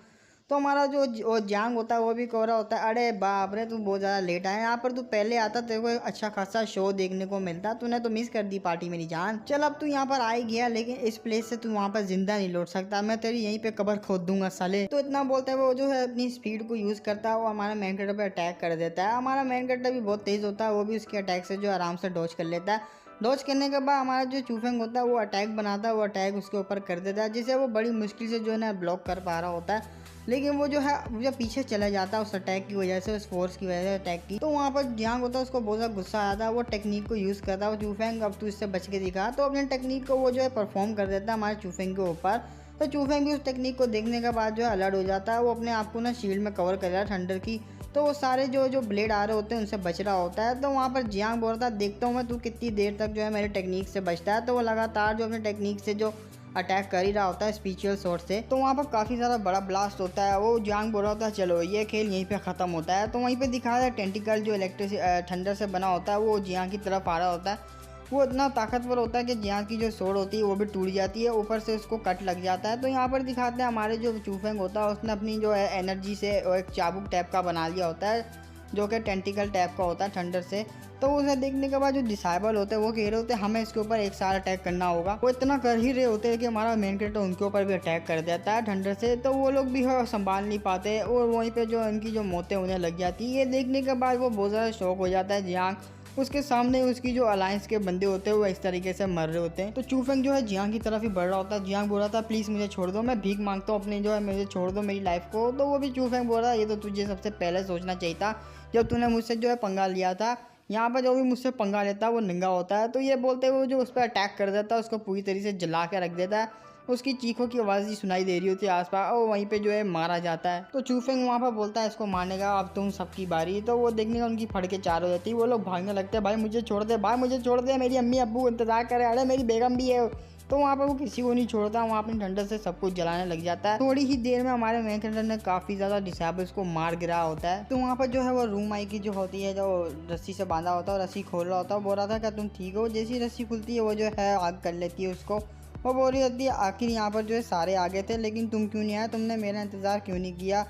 तो हमारा जो वो जांग होता है वो भी कह रहा होता है अरे बाप रे तू बहुत ज़्यादा लेट आया, यहाँ पर तू पहले आता तेरे को एक अच्छा खासा शो देखने को मिलता, तूने तो मिस कर दी पार्टी मेरी जान। चल अब तू यहाँ पर आ ही गया, लेकिन इस प्लेस से तू वहाँ पर जिंदा नहीं लौट सकता, मैं तेरी यहीं पे कब्र खोद दूंगा साले। तो इतना बोलते है वो जो है अपनी स्पीड को यूज़ करता है, वो हमारा मेन कैरेक्टर पर अटैक कर देता है। हमारा मेन कैरेक्टर भी बहुत तेज़ होता है, वो भी उसके अटैक से जो आराम से डॉज कर लेता है। डॉज करने के बाद हमारा जो चूफेंग होता है वो अटैक बनाता है, वो अटैक उसके ऊपर कर देता है, जिसे वो बड़ी मुश्किल से जो है ना ब्लॉक कर पा रहा होता है। लेकिन वो जो है मुझे पीछे चला जाता है उस अटैक की वजह से, उस फोर्स की वजह से अटैक की। तो वहाँ पर जियांग होता है उसको बहुत ज़्यादा गुस्सा आता है, वो टेक्निक को यूज़ करता है। वो चूफेंग अब तू इससे बच के दिखा, तो अपने टेक्निक को वो जो है परफॉर्म कर देता है हमारे चूफेंग के ऊपर। तो चूफेंग भी उस टेक्निक को देखने के बाद जो है अलर्ट हो जाता है, वो अपने आप को ना शील्ड में कवर कर रहा है ठंडर की। तो वो सारे जो जो ब्लेड आ रहे होते हैं उनसे बच रहा होता है। तो वहाँ पर जियांग बोल रहा था देखता हूँ मैं तू कितनी देर तक जो है मेरे टेक्निक से बचता है। तो वो लगातार जो अपने टेक्निक से जो अटैक कर ही रहा होता है स्पिरिचुअल सोर्स से। तो वहाँ पर काफ़ी ज़्यादा बड़ा ब्लास्ट होता है। वो जियांग बोल रहा होता है चलो ये खेल यहीं पे ख़त्म होता है। तो वहीं पे दिखाया है टेंटिकल जो इलेक्ट्रिक ठंडर से बना होता है वो जियांग की तरफ आ रहा होता है। वो इतना ताकतवर होता है कि जियांग की जो सोड होती है वो भी टूट जाती है, ऊपर से उसको कट लग जाता है। तो यहाँ पर दिखाते हैं हमारे जो चूफेंग होता है उसने अपनी जो है एनर्जी से एक चाबुक टाइप का बना लिया होता है, जो कि टेंटिकल टाइप का होता है ठंडर से। तो उसे देखने के बाद जो डिसाइबल होते हैं वो कह रहे होते हैं हमें इसके ऊपर एक साल अटैक करना होगा। वो इतना कर ही रहे होते हैं कि हमारा मेन कैरेक्टर उनके ऊपर भी अटैक कर देता है ठंडर से। तो वो लोग भी संभाल नहीं पाते और वहीं पे जो इनकी जो मौतें उन्हें लग जाती है। ये देखने के बाद वो बहुत ज़्यादा शौक हो जाता है जियांग, उसके सामने उसकी जो अलायंस के बंदे होते हैं वो इस तरीके से मर रहे होते हैं। तो चूफेंग जो है जियांग की तरफ ही बढ़ रहा होता है। जियांग बोल रहा था प्लीज़ मुझे छोड़ दो, मैं भीख मांगता हूँ अपनी जो है मुझे छोड़ दो मेरी लाइफ को। तो वो भी चूफेंग बोल रहा है ये तो तुझे सबसे पहले सोचना चाहिए था जब तूने मुझसे जो है पंगा लिया था, यहाँ पर जो भी मुझसे पंगा लेता है वो नंगा होता है। तो ये बोलते हुए जो उस पर अटैक कर देता है उसको पूरी तरीके से जला के रख देता है। उसकी चीखों की आवाज़ ही सुनाई दे रही होती है आसपास और वहीं पे जो है मारा जाता है। तो चूफेंग वहाँ पर बोलता है इसको मारने का अब तुम सबकी बारी। तो वो देखने का उनकी फड़के चार हो जाती है, वो लोग भागने लगते हैं भाई मुझे छोड़ दे, भाई मुझे छोड़ दे, मेरी अम्मी अब्बू इंतजार करे, अरे मेरी बेगम भी है। तो वहाँ पर वो किसी को नहीं छोड़ता, वहाँ अपनी ठंडर से सब कुछ जलाने लग जाता है। थोड़ी ही देर में हमारे मेन कैरेक्टर ने काफ़ी ज़्यादा डिसेबल्स को मार गिरा होता है। तो वहाँ पर जो है वो रूम आई की जो होती है जो रस्सी से बांधा होता है, रस्सी खोल रहा होता है, बोल रहा था क्या तुम ठीक हो? जैसी रस्सी खुलती है वो जो है आग कर लेती है उसको। वो बोल रही होती है आखिर यहाँ पर जो है सारे आ गए थे लेकिन तुम क्यों नहीं आए, तुमने मेरा इंतज़ार क्यों नहीं किया?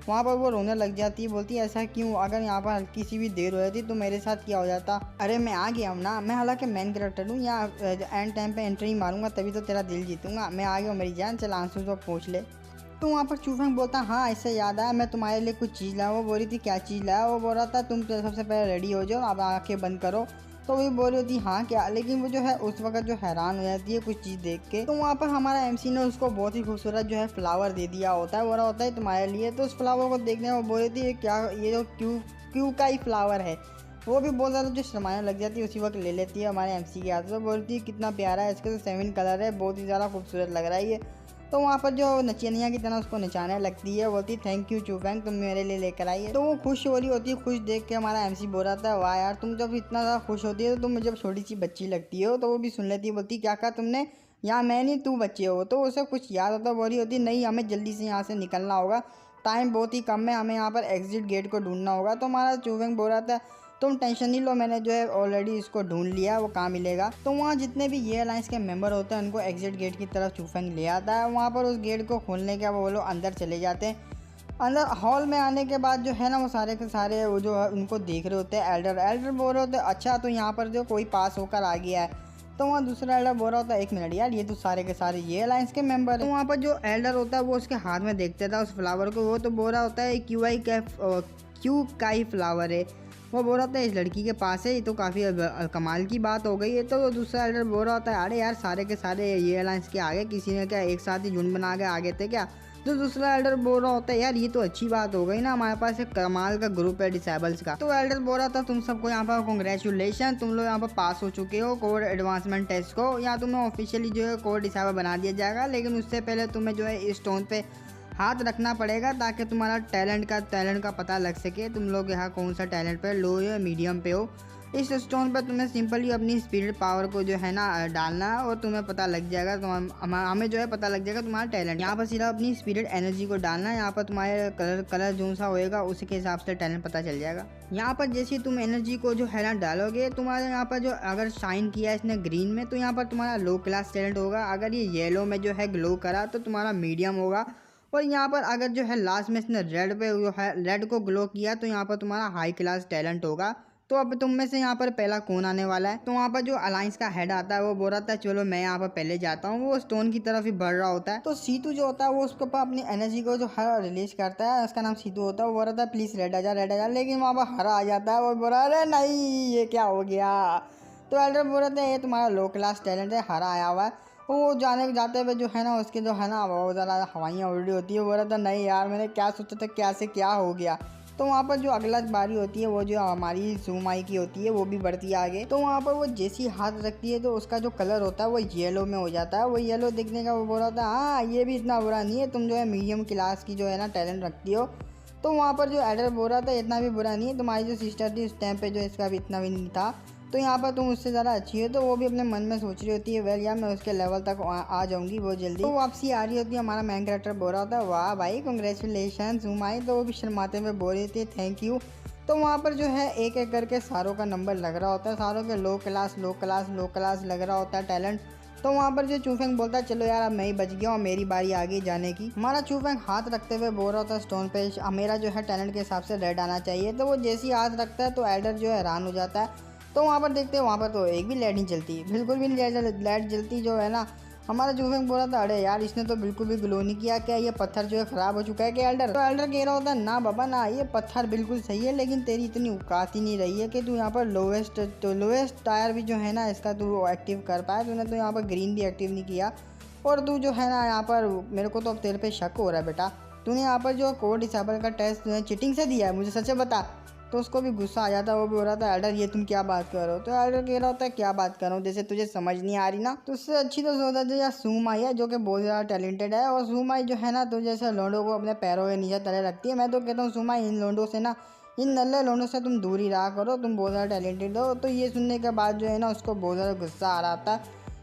वहाँ पर वो रोने लग जाती है, बोलती है ऐसा क्यों, अगर यहाँ पर हल्की सी भी देर हो जाती तो मेरे साथ क्या हो जाता? अरे मैं आ गया हूँ ना, मैं हालांकि मेन कैरेक्टर हूँ, यहाँ एंड टाइम पे एंट्री मारूंगा तभी तो तेरा दिल जीतूंगा, मैं आ गया हूँ मेरी जान, चल आंसू तो पूछ ले। तो वहाँ पर चूफेंग बोलता हाँ इससे याद आया मैं तुम्हारे लिए कुछ चीज़ लाया। वो बोल रही थी क्या चीज़ लाया? वो बोल रहा था तुम सबसे पहले रेडी हो जाओ, अब आँखें बंद करो। तो वही बोल रही होती हाँ क्या, लेकिन वो जो है उस वक्त जो हैरान हो जाती है कुछ चीज़ देख के। तो वहाँ पर हमारा एमसी ने उसको बहुत ही खूबसूरत जो है फ्लावर दे दिया होता है, वो रहा होता है तुम्हारे लिए। तो उस फ्लावर को देखने में वो बोल रही थी क्या ये जो क्यू का ही फ्लावर है। वो भी बहुत ज़्यादा जो शर्माने लग जाती है, उसी वक्त ले लेती है हमारे एमसी के हाथ से, बोलती है कितना प्यारा है, इसके तो 7 कलर है, बहुत ही ज़्यादा खूबसूरत लग रहा है ये। तो वहाँ पर जो नचिनिया की तरह उसको नचाने लगती है, बोलती थैंक यू चूफेंग तुम मेरे लिए लेकर आई है। तो वो खुश हो रही होती है, खुश देख के हमारा एमसी बोल रहा था वाह यार तुम जब इतना ज़्यादा खुश होती है तो तुम मुझे छोटी सी बच्ची लगती हो। तो वो भी सुन लेती है, बोलती क्या कहा तुमने, यहाँ मैं नहीं तू बच्चे हो। तो उसे कुछ याद होता, बोल रही होती नहीं हमें जल्दी से यहाँ से निकलना होगा टाइम बहुत ही कम है, हमें यहाँ पर एग्जिट गेट को ढूंढना होगा। तो हमारा चूफेंग बोल रहा था तुम टेंशन नहीं लो, मैंने जो है ऑलरेडी इसको ढूंढ लिया, वो कहाँ मिलेगा। तो वहाँ जितने भी ये अलायंस के मेंबर होते हैं उनको एग्जिट गेट की तरफ चूफेंग ले आता है। वहाँ पर उस गेट को खोलने के वो लोग अंदर चले जाते हैं। अंदर हॉल में आने के बाद जो है ना वो सारे के सारे वो जो है उनको देख रहे होते हैं। एल्डर बोल रहे होते हैं अच्छा तो यहाँ पर जो कोई पास होकर आ गया है। तो वहाँ दूसरा एल्डर बोल रहा होता है एक मिनट यार, ये तो सारे के सारे ये अलायंस के मेंबर हैं। तो वहाँ पर जो एल्डर होता है वो उसके हाथ में देखते था उस फ्लावर को, वो तो बोल रहा होता है क्यू काई फ्लावर है। वो बोल रहा होता है इस लड़की के पास है, ये तो काफ़ी कमाल की बात हो गई है। तो दूसरा एल्डर बोल रहा होता है अरे यार सारे के सारे ये अलायंस के आगे किसी ने क्या एक साथ ही झुंड बना के आगे थे क्या। तो दूसरा एल्डर बोल रहा होता है यार ये तो अच्छी बात हो गई ना, हमारे पास एक कमाल का ग्रुप है डिसेबल्स का। तो एल्डर बोल रहा था तुम सबको यहाँ पर कॉन्ग्रेचुलेशन, तुम लोग यहाँ पर पास हो चुके हो कोड एडवांसमेंट टेस्ट को। यहाँ तुम्हें ऑफिशियली जो है कोड डिसेबल बना दिया जाएगा, लेकिन उससे पहले तुम्हें जो है इस स्टोन पे हाथ रखना पड़ेगा ताकि तुम्हारा टैलेंट का पता लग सके, तुम लोग यहाँ कौन सा टैलेंट पे लो या मीडियम पे हो। इस स्टोन पर तुम्हें सिंपली अपनी स्पिरिट पावर को जो है ना डालना है और तुम्हें पता लग जाएगा, हमें जो है पता लग जाएगा तुम्हारा टैलेंट। यहाँ पर सिर्फ अपनी स्पिरिट एनर्जी को डालना है, यहाँ पर तुम्हारे कलर जो सा होएगा उसके हिसाब से टैलेंट पता चल जाएगा। यहाँ पर जैसे तुम एनर्जी को जो है ना डालोगे, तुम्हारे यहाँ पर जो अगर शाइन किया है इसने ग्रीन में तो यहाँ पर तुम्हारा लो क्लास टैलेंट होगा। अगर ये येलो में जो है ग्लो करा तो तुम्हारा मीडियम होगा। और यहाँ पर अगर जो है लास्ट में इसने रेड को ग्लो किया तो यहाँ पर तुम्हारा हाई क्लास टैलेंट होगा। तो अब तुम में से यहाँ पर पहला कौन आने वाला है। तो वहाँ पर जो अलायंस का हेड आता है वो बोल रहा था चलो मैं यहाँ पर पहले जाता हूँ, वो स्टोन की तरफ ही बढ़ रहा होता है। तो सीतू जो होता है वो उसके ऊपर अपनी एनर्जी को जो है रिलीज करता है, उसका नाम सीतू होता है। वो बोल रहा था प्लीज रेड आ जा, लेकिन वहाँ पर हरा आ जाता है। वो बोल रहा अरे नहीं ये क्या हो गया। तो एल्डर बोल रहे थे ये तुम्हारा लो क्लास टैलेंट है, हरा आया हुआ है। वो जाते हुए जो है ना उसके जो है ना बहुत ज़्यादा हवाइयाँ उड़ रही होती है। वो बोल रहा था नहीं यार मैंने क्या सोचा था, क्या से क्या हो गया। तो वहाँ पर जो अगला बारी होती है वो जो हमारी सुमाई की होती है वो भी बढ़ती है आगे। तो वहाँ पर वो जैसी हाथ रखती है तो उसका जो कलर होता है वो येलो में हो जाता है। वो येलो दिखने का वो बोल रहा था हाँ ये भी इतना बुरा नहीं है, तुम जो है मीडियम क्लास की जो है ना टैलेंट रखती हो। तो वहाँ पर जो एल्डर बोल रहा था इतना भी बुरा नहीं है, तुम्हारी जो सिस्टर थी उस टाइम पे जो इसका भी इतना भी नहीं था, तो यहाँ पर तुम उससे ज़्यादा अच्छी है। तो वो भी अपने मन में सोच रही होती है वेल यार मैं उसके लेवल तक आ जाऊँगी बहुत जल्दी। तो वापसी आ रही होती है, हमारा मेन कैरेक्टर बोल रहा होता है वाह भाई कॉन्ग्रेचुलेशन सुमाई। तो वो भी शर्माते हुए बोल रही थी थैंक यू। तो वहाँ पर जो है एक एक करके सारों का नंबर लग रहा होता है, सारों के लो क्लास लग रहा होता है टैलेंट। तो वहाँ पर जो चूफेंग बोलता है चलो यार अब मैं ही बच गया और मेरी बारी आ गई जाने की। हमारा चूफेंग हाथ रखते हुए बोल रहा होता है स्टोन पे मेरा जो है टैलेंट के हिसाब से रेड आना चाहिए। तो वो जैसे ही हाथ रखता है तो एल्डर जो है हैरान हो जाता है। तो वहाँ पर देखते हैं वहाँ पर तो एक भी लाइट नहीं चलती, बिल्कुल भी नहीं लाइट जलती जो है ना। हमारा चूफेंग बोल रहा था अरे यार इसने तो बिल्कुल भी ग्लो नहीं किया, क्या ये पत्थर जो है ख़राब हो चुका है क्या एल्डर। तो एल्डर कह रहा होता है ना बाबा ना, ये पत्थर बिल्कुल सही है लेकिन तेरी इतनी औकात ही नहीं रही है कि तू यहाँ पर लोवेस्ट टायर भी जो है ना इसका तू एक्टिव कर पाए। तूने तो यहाँ पर ग्रीन भी एक्टिव नहीं किया और तू जो है ना यहाँ पर मेरे को तो अब तेरे पे शक हो रहा है बेटा, तूने यहाँ पर जो कोड डिसेबल का टेस्ट चीटिंग से दिया है, मुझे सच बता। तो उसको भी गुस्सा आ जाता है, वो भी हो रहा था एल्डर ये तुम क्या बात कर रहे हो। तो एल्डर कह रहा होता है क्या बात कर रहा हूँ, जैसे तुझे समझ नहीं आ रही ना। तो उससे अच्छी तो सोचा जो यार सुमाई है जो कि बहुत ज़्यादा टैलेंटेड है। और सुमाई जो है ना तो जैसे लोंडो को अपने पैरों के नीचे तले रखती है। मैं तो कहता हूँ सुमाई इन लोंडो से ना, इन नल्ले लोंडो से तुम दूर ही रहा करो, तुम बहुत ज़्यादा टैलेंटेड हो। तो ये सुनने के बाद जो है ना उसको बहुत ज़्यादा गुस्सा आ रहा था।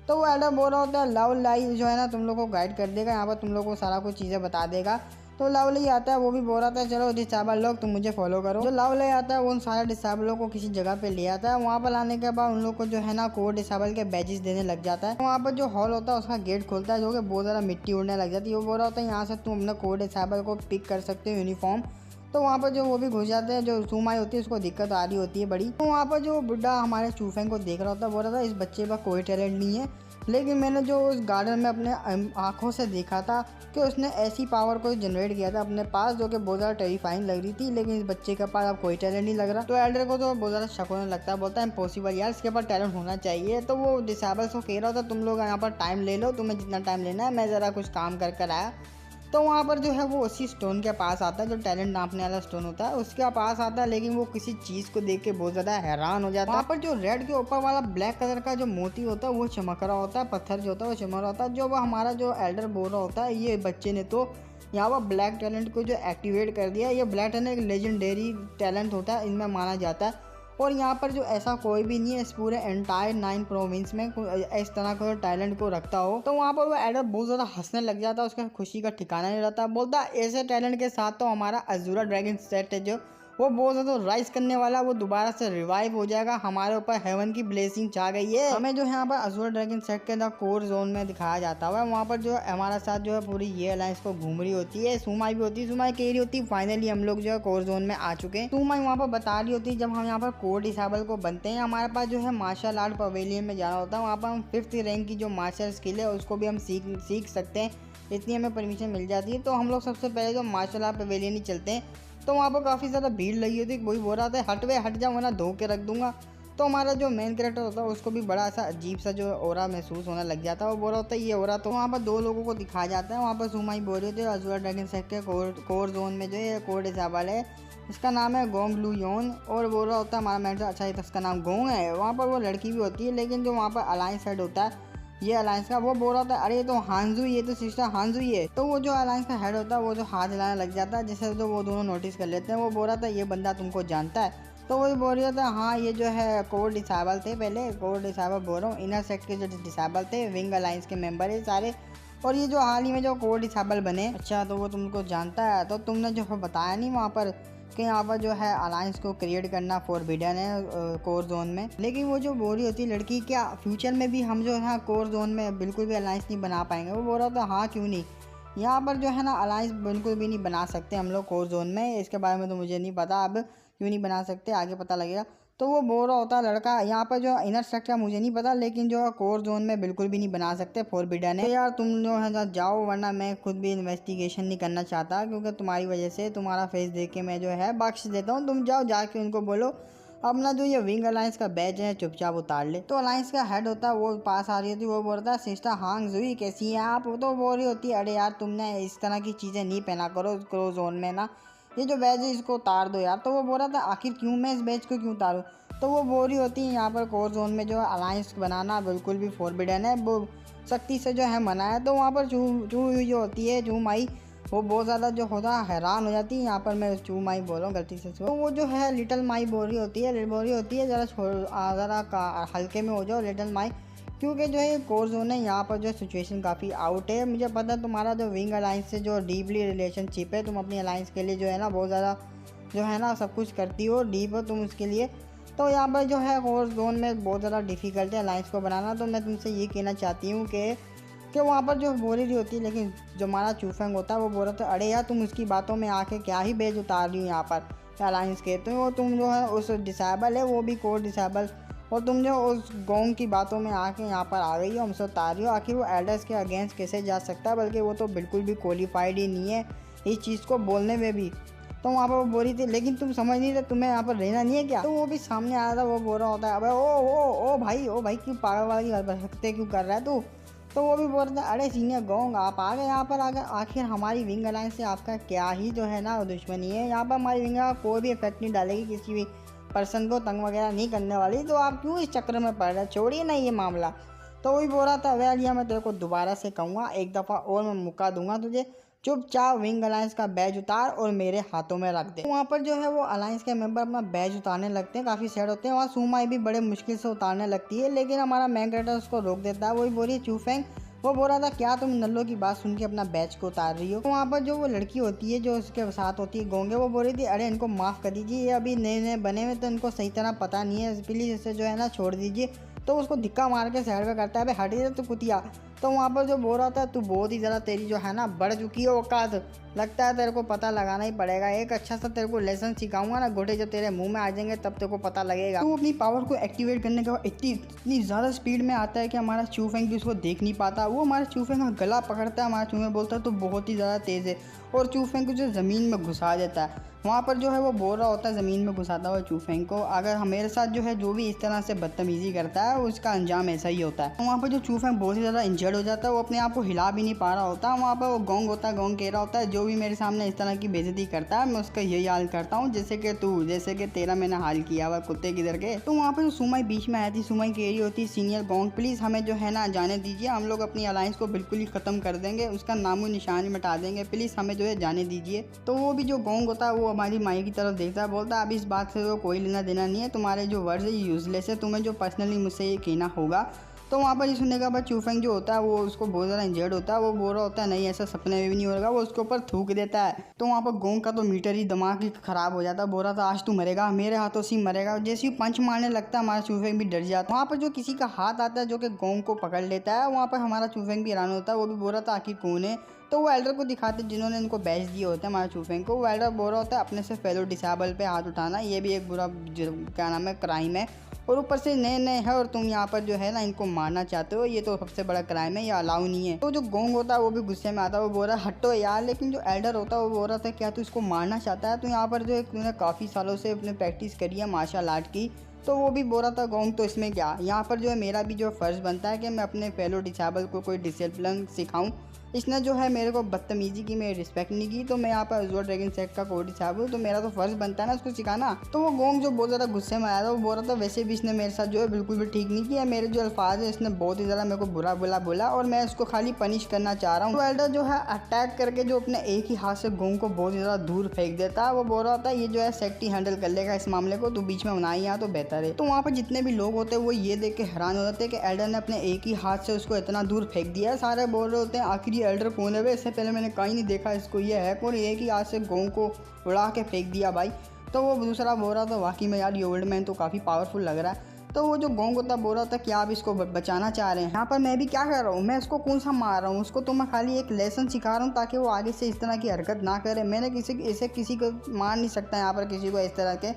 तो वो एल्डर बोल रहा होता है लव लाई जो है ना तुम लोग को गाइड कर देगा, यहाँ पर तुम लोग को सारा कुछ चीज़ें बता देगा। तो लवली आता है, वो भी बोल रहा था चलो डिसेबल लोग तुम मुझे फॉलो करो। जो लवली आता है वो उन सारे डिसेबलों को किसी जगह पे ले आता है। वहाँ पर लाने के बाद उन लोग को जो है ना कोड डिसेबल के बैजेस देने लग जाता है। वहाँ पर जो हॉल होता है उसका गेट खोलता है जो कि बहुत ज़्यादा मिट्टी उड़ने लग जाती है। वो बोल रहा होता है यहाँ से तुम अपना कोड डिसेबल को पिक कर सकते हो यूनिफॉर्म। तो वहाँ पर जो वो भी घुस जाते हैं, जो सुमाई होती है उसको दिक्कत आ रही होती है बड़ी। तो वहाँ पर जो बुढ़ा हमारे चूफेंग को देख रहा होता है बोल रहा था इस बच्चे पर कोई टैलेंट नहीं है, लेकिन मैंने जो उस गार्डन में अपने आँखों से देखा था कि उसने ऐसी पावर को जनरेट किया था अपने पास जो कि बहुत ज़्यादा टेरिफाइंग लग रही थी, लेकिन इस बच्चे के पास अब कोई टैलेंट नहीं लग रहा। तो एल्डर को तो बहुत ज़्यादा शक होने लगता है, बोलता है इम्पॉसिबल यार इसके पास टैलेंट होना चाहिए। तो वो डिसेबल्स को कह रहा था तुम लोग यहाँ पर टाइम ले लो, तुम्हें जितना टाइम लेना है, मैं ज़रा कुछ काम कर आया। तो वहाँ पर जो है वो उसी स्टोन के पास आता है जो टैलेंट नापने वाला स्टोन होता है उसके पास आता है, लेकिन वो किसी चीज़ को देख के बहुत ज़्यादा हैरान हो जाता है। वहाँ पर जो रेड के ऊपर वाला ब्लैक कलर का जो मोती होता है वो चमक रहा होता है, पत्थर जो होता है वो चमक रहा होता है। जो वो हमारा जो एल्डर बोल रहा होता है ये बच्चे ने तो यहाँ पर ब्लैक टैलेंट को जो एक्टिवेट कर दिया। ये ब्लैक टैलेंट एक लेजेंडरी टैलेंट होता है, इनमें माना जाता है। और यहाँ पर जो ऐसा कोई भी नहीं है इस पूरे एंटायर 9 प्रोविंस में इस तरह का टैलेंट को रखता हो। तो वहाँ पर वो एडर बहुत ज़्यादा हंसने लग जाता है, उसका खुशी का ठिकाना नहीं रहता। बोलता ऐसे टैलेंट के साथ तो हमारा अजूरा ड्रैगन सेट है जो वो बहुत ज़्यादा राइज करने वाला, वो दोबारा से रिवाइव हो जाएगा। हमारे ऊपर हेवन की ब्लेसिंग छा गई है। हमें जो है यहाँ पर अजूरा ड्रैगन सेट के अंदर कोर जोन में दिखाया जाता है। वहाँ पर जो हमारा साथ जो है पूरी ये अलायंस को घूम रही होती है। सुमाई भी होती है, सुमाई कह रही होती है फाइनली हम लोग जो है कोर जोन में आ चुके हैं। सुमाई वहाँ पर बता रही होती है जब हम यहाँ पर कोर डिसेबल को बनते हैं हमारे पास जो है मार्शल आर्ट पवेलियन में जाना होता है। वहाँ पर हम 5th रैंक की जो मार्शल स्किल है उसको भी हम सीख सकते हैं, इतनी हमें परमिशन मिल जाती है। तो हम लोग सबसे पहले जो मार्शल आर्ट पवेलियन ही चलते हैं। तो वहाँ पर काफ़ी ज़्यादा भीड़ लगी होती है, वही बोल रहा था हट जा वरना धो के रख दूंगा। तो हमारा जो मेन कैरेक्टर होता है उसको भी बड़ा सा अजीब सा जो ओरा महसूस होने लग जाता है। वो बोल रहा होता है ये ओरा। तो वहाँ पर 2 लोगों को दिखाया जाता है। वहाँ पर सुमाई बोल रहे थे अजूरा ड्रैगन सेट के कोर जोन में जो है कोर डिसेबल है, इसका नाम है गोंग लू योन। और बोल रहा होता है हमारा मेंटर अच्छा है तो इसका नाम गोंग है। वहाँ पर वो लड़की भी होती है, लेकिन जो वहाँ पर अलायंस हेड होता है ये अलायंस का, वो बोल रहा था अरे ये तो हांजू, ये तो सिस्टर हांजू ही है। तो वो जो अलायंस का हेड होता है वो जो हाथ हिलाने लग जाता है, जिससे तो वो दोनों नोटिस कर लेते हैं। वो बोल रहा था ये बंदा तुमको जानता है। तो वही बोल रहा था हाँ ये जो है कोर डिसेबल थे, पहले कोर डिसेबल बोल रहा हूँ, इनर सेक्ट के जो डिसेबल थे विंग अलायंस के मेंबर है सारे। और ये जो हाल ही में जो कोर डिसेबल बने, अच्छा तो वो तुमको जानता है। तो तुमने जो बताया नहीं वहाँ पर कि यहाँ पर जो है अलायंस को क्रिएट करना फॉरबिडन है कोर जोन में। लेकिन वो जो बोल रही होती है लड़की क्या फ्यूचर में भी हम जो है कोर जोन में बिल्कुल भी अलायंस नहीं बना पाएंगे। वो बोल रहा था हाँ क्यों नहीं, यहाँ पर जो है ना अलायंस बिल्कुल भी नहीं बना सकते हम लोग कोर जोन में। इसके बारे में तो मुझे नहीं पता अब क्यों नहीं बना सकते, आगे पता लगेगा। तो वो बोल रहा होता है लड़का यहाँ पर जो इनर स्ट्रक्चर मुझे नहीं पता, लेकिन जो कोर जोन में बिल्कुल भी नहीं बना सकते, फॉरबिडन है। तो यार तुम जो है ना जाओ, वरना मैं खुद भी इन्वेस्टिगेशन नहीं करना चाहता, क्योंकि तुम्हारी वजह से तुम्हारा फेस देख के मैं जो है बख्श देता हूँ। तुम जाओ जाके उनको बोलो अपना जो ये विंग अलायंस का बैज है चुपचाप उतार ले। तो अलायंस का हेड होता है वो पास आ रही होती है, वो बोलता है सिस्टर हांग जुई कैसी है आप। वो तो बोल रही होती है अरे यार तुमने इस तरह की चीज़ें नहीं पहना करो क्रो जोन में ना, ये जो बैज है इसको उतार दो यार। तो वो बोल रहा था आखिर क्यों मैं इस बैज को क्यों उतारूँ। तो वो बोल रही होती है यहाँ पर कोर जोन में जो अलायंस बनाना बिल्कुल भी फॉरबिडन है, वो सख्ती से जो है मना है। तो वहाँ पर चू जो होती है चू माई, वो बहुत ज़्यादा जो होता है हैरान हो जाती है। यहाँ पर मैं चू माई बोल रहा हूँ गलती से। तो वो जो है लिटिल माई बोल रही होती है ज़रा हल्के में हो जाओ लिटिल माई, क्योंकि जो है कोर जोन है यहाँ पर जो सिचुएशन काफ़ी आउट है। मुझे पता है तुम्हारा जो विंग अलायंस से जो डीपली रिलेशनशिप है, तुम अपनी अलायंस के लिए जो है ना बहुत ज़्यादा जो है ना सब कुछ करती हो, डीप हो तुम उसके लिए। तो यहाँ पर जो है कोर जोन में बहुत ज़्यादा डिफ़िकल्ट है अलायंस को बनाना। तो मैं तुमसे ये कहना चाहती हूँ कि वहाँ पर जो बोल रही होती है, लेकिन जो हमारा चूफेंग होता है वो बोल रहा था अरे यार तुम उसकी बातों में आके क्या ही बेज उतार रही हो यहाँ पर अलायंस के। तो वो तुम जो है उस डिसेबल है वो भी कोर डिसेबल, और तुम जो उस गोंग की बातों में आके यहाँ पर आ गई हो, हमसे उतार रही हो। आखिर वो एल्डर्स के अगेंस्ट कैसे जा सकता है, बल्कि वो तो बिल्कुल भी क्वालिफाइड ही नहीं है इस चीज़ को बोलने में भी। तो वहाँ पर वो बोल रही थी लेकिन तुम समझ नहीं रहे, तुम्हें यहाँ पर रहना नहीं है क्या। तो वो भी सामने आया था, वो बोल रहा होता है अबे ओ भाई क्यों पागल वाली हरकतें क्यों कर रहा है तू। तो वो भी बोल रहा था अरे सीनियर गोंग आप आ गए यहाँ पर, आखिर हमारी विंग अलायंस से आपका क्या ही जो है ना दुश्मनी है। यहाँ पर हमारी विंग कोई भी इफेक्ट नहीं डालेगी, किसी भी पर्सन को तंग वगैरह नहीं करने वाली। तो आप क्यों इस चक्कर में पड़ रहे, छोड़िए ना ये मामला। तो वही बोल रहा था वेल मैं तेरे को दोबारा से कहूँगा, एक दफ़ा और मैं मौका दूंगा तुझे, चुपचाप विंग अलायंस का बैज उतार और मेरे हाथों में रख दे। वहाँ पर जो है वो अलायंस के मेंबर अपना बैज उतारने लगते हैं, काफ़ी सैड होते हैं। वहाँ सुमाई भी बड़े मुश्किल से उतारने लगती है, लेकिन हमारा मेन कैरेक्टर उसको रोक देता है। वही बोल रही है चूफेंग, वो बोल रहा था क्या तुम नल्लो की बात सुन के अपना बैच को उतार रही हो। तो वहाँ पर जो वो लड़की होती है जो उसके साथ होती है गोंगे, वो बोल रही थी अरे इनको माफ़ कर दीजिए, ये अभी नए नए बने हुए तो इनको सही तरह पता नहीं है, प्लीज़ इसे जो है ना छोड़ दीजिए। तो उसको धिक्का मार के साइड में करता है भाई हट जा तो कुतिया। तो वहाँ पर जो बोल रहा था तू बहुत ही ज़्यादा तेरी जो है ना बढ़ चुकी है औकात, लगता है तेरे को पता लगाना ही पड़ेगा। एक अच्छा सा तेरे को लेसन सिखाऊंगा ना, गोटे जब तेरे मुंह में आ जाएंगे तब तेरे को पता लगेगा। तू अपनी पावर को एक्टिवेट करने के बाद इतनी ज़्यादा स्पीड में आता है कि हमारा चूफेंग भी उसको देख नहीं पाता। वो हमारे चूफेंग का गला पकड़ता है, हमारा चूफेंग बोलता है तो बहुत ही ज़्यादा तेज़ है, और चूफेंग को जो ज़मीन में घुसा देता है। वहाँ पर जो है वो बोल रहा होता है ज़मीन में घुसाता हुआ चूफेंग को, अगर हमारे साथ जो है जो भी इस तरह से बदतमीज़ी करता है उसका अंजाम ऐसा ही होता है। वहाँ पर जो चूफेंग बहुत ही ज़्यादा इंजर्ड हो जाता है, वो अपने आप को हिला भी नहीं पा रहा होता। वहाँ पर वो गोंग होता है, गोंग कह रहा होता है जो भी मेरे सामने इस तरह की बेइज्जती करता है मैं उसका यही हाल करता हूँ जैसे कि तेरा मैंने हाल किया हुआ कुत्ते किधर के। तो वहाँ पर सुमाई बीच में आई थी, सुमाई कह रही होती सीनियर गोंग प्लीज़ हमें जो है ना जाने दीजिए, हम लोग अपनी अलायंस को बिल्कुल ही ख़त्म कर देंगे, उसका नामो निशान मिटा देंगे, प्लीज़ हमें जो है जाने दीजिए। तो वो भी जो गोंग होता है वो हमारी माई की तरफ देखता है, बोलता है अब इस बात से तो कोई लेना देना नहीं है, तुम्हारे जो वर्ड्स है ये यूजलेस है, तुम्हें जो पर्सनली मुझसे ये कहना होगा। तो वहाँ पर ये सुनने के बाद चूफेंग जो होता है वो उसको बहुत ज़्यादा इंजर्ड होता है, वो बोल रहा होता है नहीं ऐसा सपने में भी नहीं होगा, वो उसके ऊपर थूक देता है। तो वहाँ पर गोंग का तो मीटर ही दिमाग ही ख़राब हो जाता है, बोल रहा था आज तू मरेगा, मेरे हाथों से ही मरेगा। जैसे ही पंच मारने लगता है हमारा चूफेंग भी डर जाता है। वहाँ पर जो किसी का हाथ आता है जो कि गोंग को पकड़ लेता है, वहाँ पर हमारा चूफेंग भी हैरान होता है, वो भी बोल रहा था आखिर कौन है। तो वो एल्डर को दिखाते जिन्होंने इनको बैच दिए होते हैं हमारे चूफेंग को। वो एल्डर बोल रहा होता है अपने से फेलो डिसेबल पे हाथ उठाना ये भी एक बुरा क्या नाम है क्राइम है, और ऊपर से नए नए है और तुम यहाँ पर जो है ना इनको मारना चाहते हो, ये तो सबसे बड़ा क्राइम है, ये अलाउ नहीं है। तो जो गोंग होता है वो भी गुस्से में आता है, वो बोल रहा है हटो यार। लेकिन जो एल्डर होता है वो बोल रहा था क्या तू इसको मारना चाहता है, तो यहाँ पर जो तूने काफ़ी सालों से अपने प्रैक्टिस करी है मार्शल आर्ट की। तो वो भी बोल रहा था गोंग तो इसमें क्या, यहाँ पर जो है मेरा भी जो फ़र्ज़ बनता है कि मैं अपने फेलो डिसेबल को कोई डिसिप्लिन सिखाऊं। इसने जो है मेरे को बदतमीज़ी की, मेरी रिस्पेक्ट नहीं की, तो मैं यहाँ पर अज़ूर ड्रैगन सेट का कोई डिसेबल हूँ, तो मेरा तो फ़र्ज़ बनता है ना उसको सिखाना। तो वो गोंग जो बहुत ज़्यादा गुस्से में आया था, वो बोल रहा था वैसे भी इसने मेरे साथ जो है बिल्कुल भी ठीक नहीं किया, मेरे जो अल्फाज है इसने बहुत ही ज़्यादा मेरे को बुरा बुला बोला और मैं इसको खाली पनिश करना चाह रहा हूँ। तो एल्डर जो है अटैक करके जो अपने एक ही हाथ से गोंग को बहुत ही ज़्यादा दूर फेंक देता है। वो बोल रहा था ये जो है सेक्टी हैंडल कर लेगा इस मामले को, तो बीच में बनाई यहाँ तो बेहतर है। तो वहाँ पर जितने भी लोग होते हैं वो ये देख के हैरान हो जाते हैं कि एल्डर ने अपने एक ही हाथ से उसको इतना दूर फेंक दिया है। सारे बोल रहे होते हैं आखिर ये एल्डर कौन है, इससे पहले मैंने कहीं नहीं देखा इसको, ये है और एक ही हाथ से गोंग को उड़ा के फेंक दिया भाई। तो वो दूसरा बोल रहा था वाकई में यार ये ओल्ड मैन तो काफ़ी पावरफुल लग रहा है। तो वो जो गोंग होता बोल रहा था कि आप इसको बचाना चाह रहे हैं, यहाँ पर मैं भी क्या कर रहा हूँ, मैं इसको कौन सा मार रहा हूँ, उसको तो मैं खाली एक लेसन सिखा रहा हूँ ताकि वो आगे से इस तरह की हरकत ना करे। मैंने किसी को मार नहीं सकता यहाँ पर किसी को इस तरह के।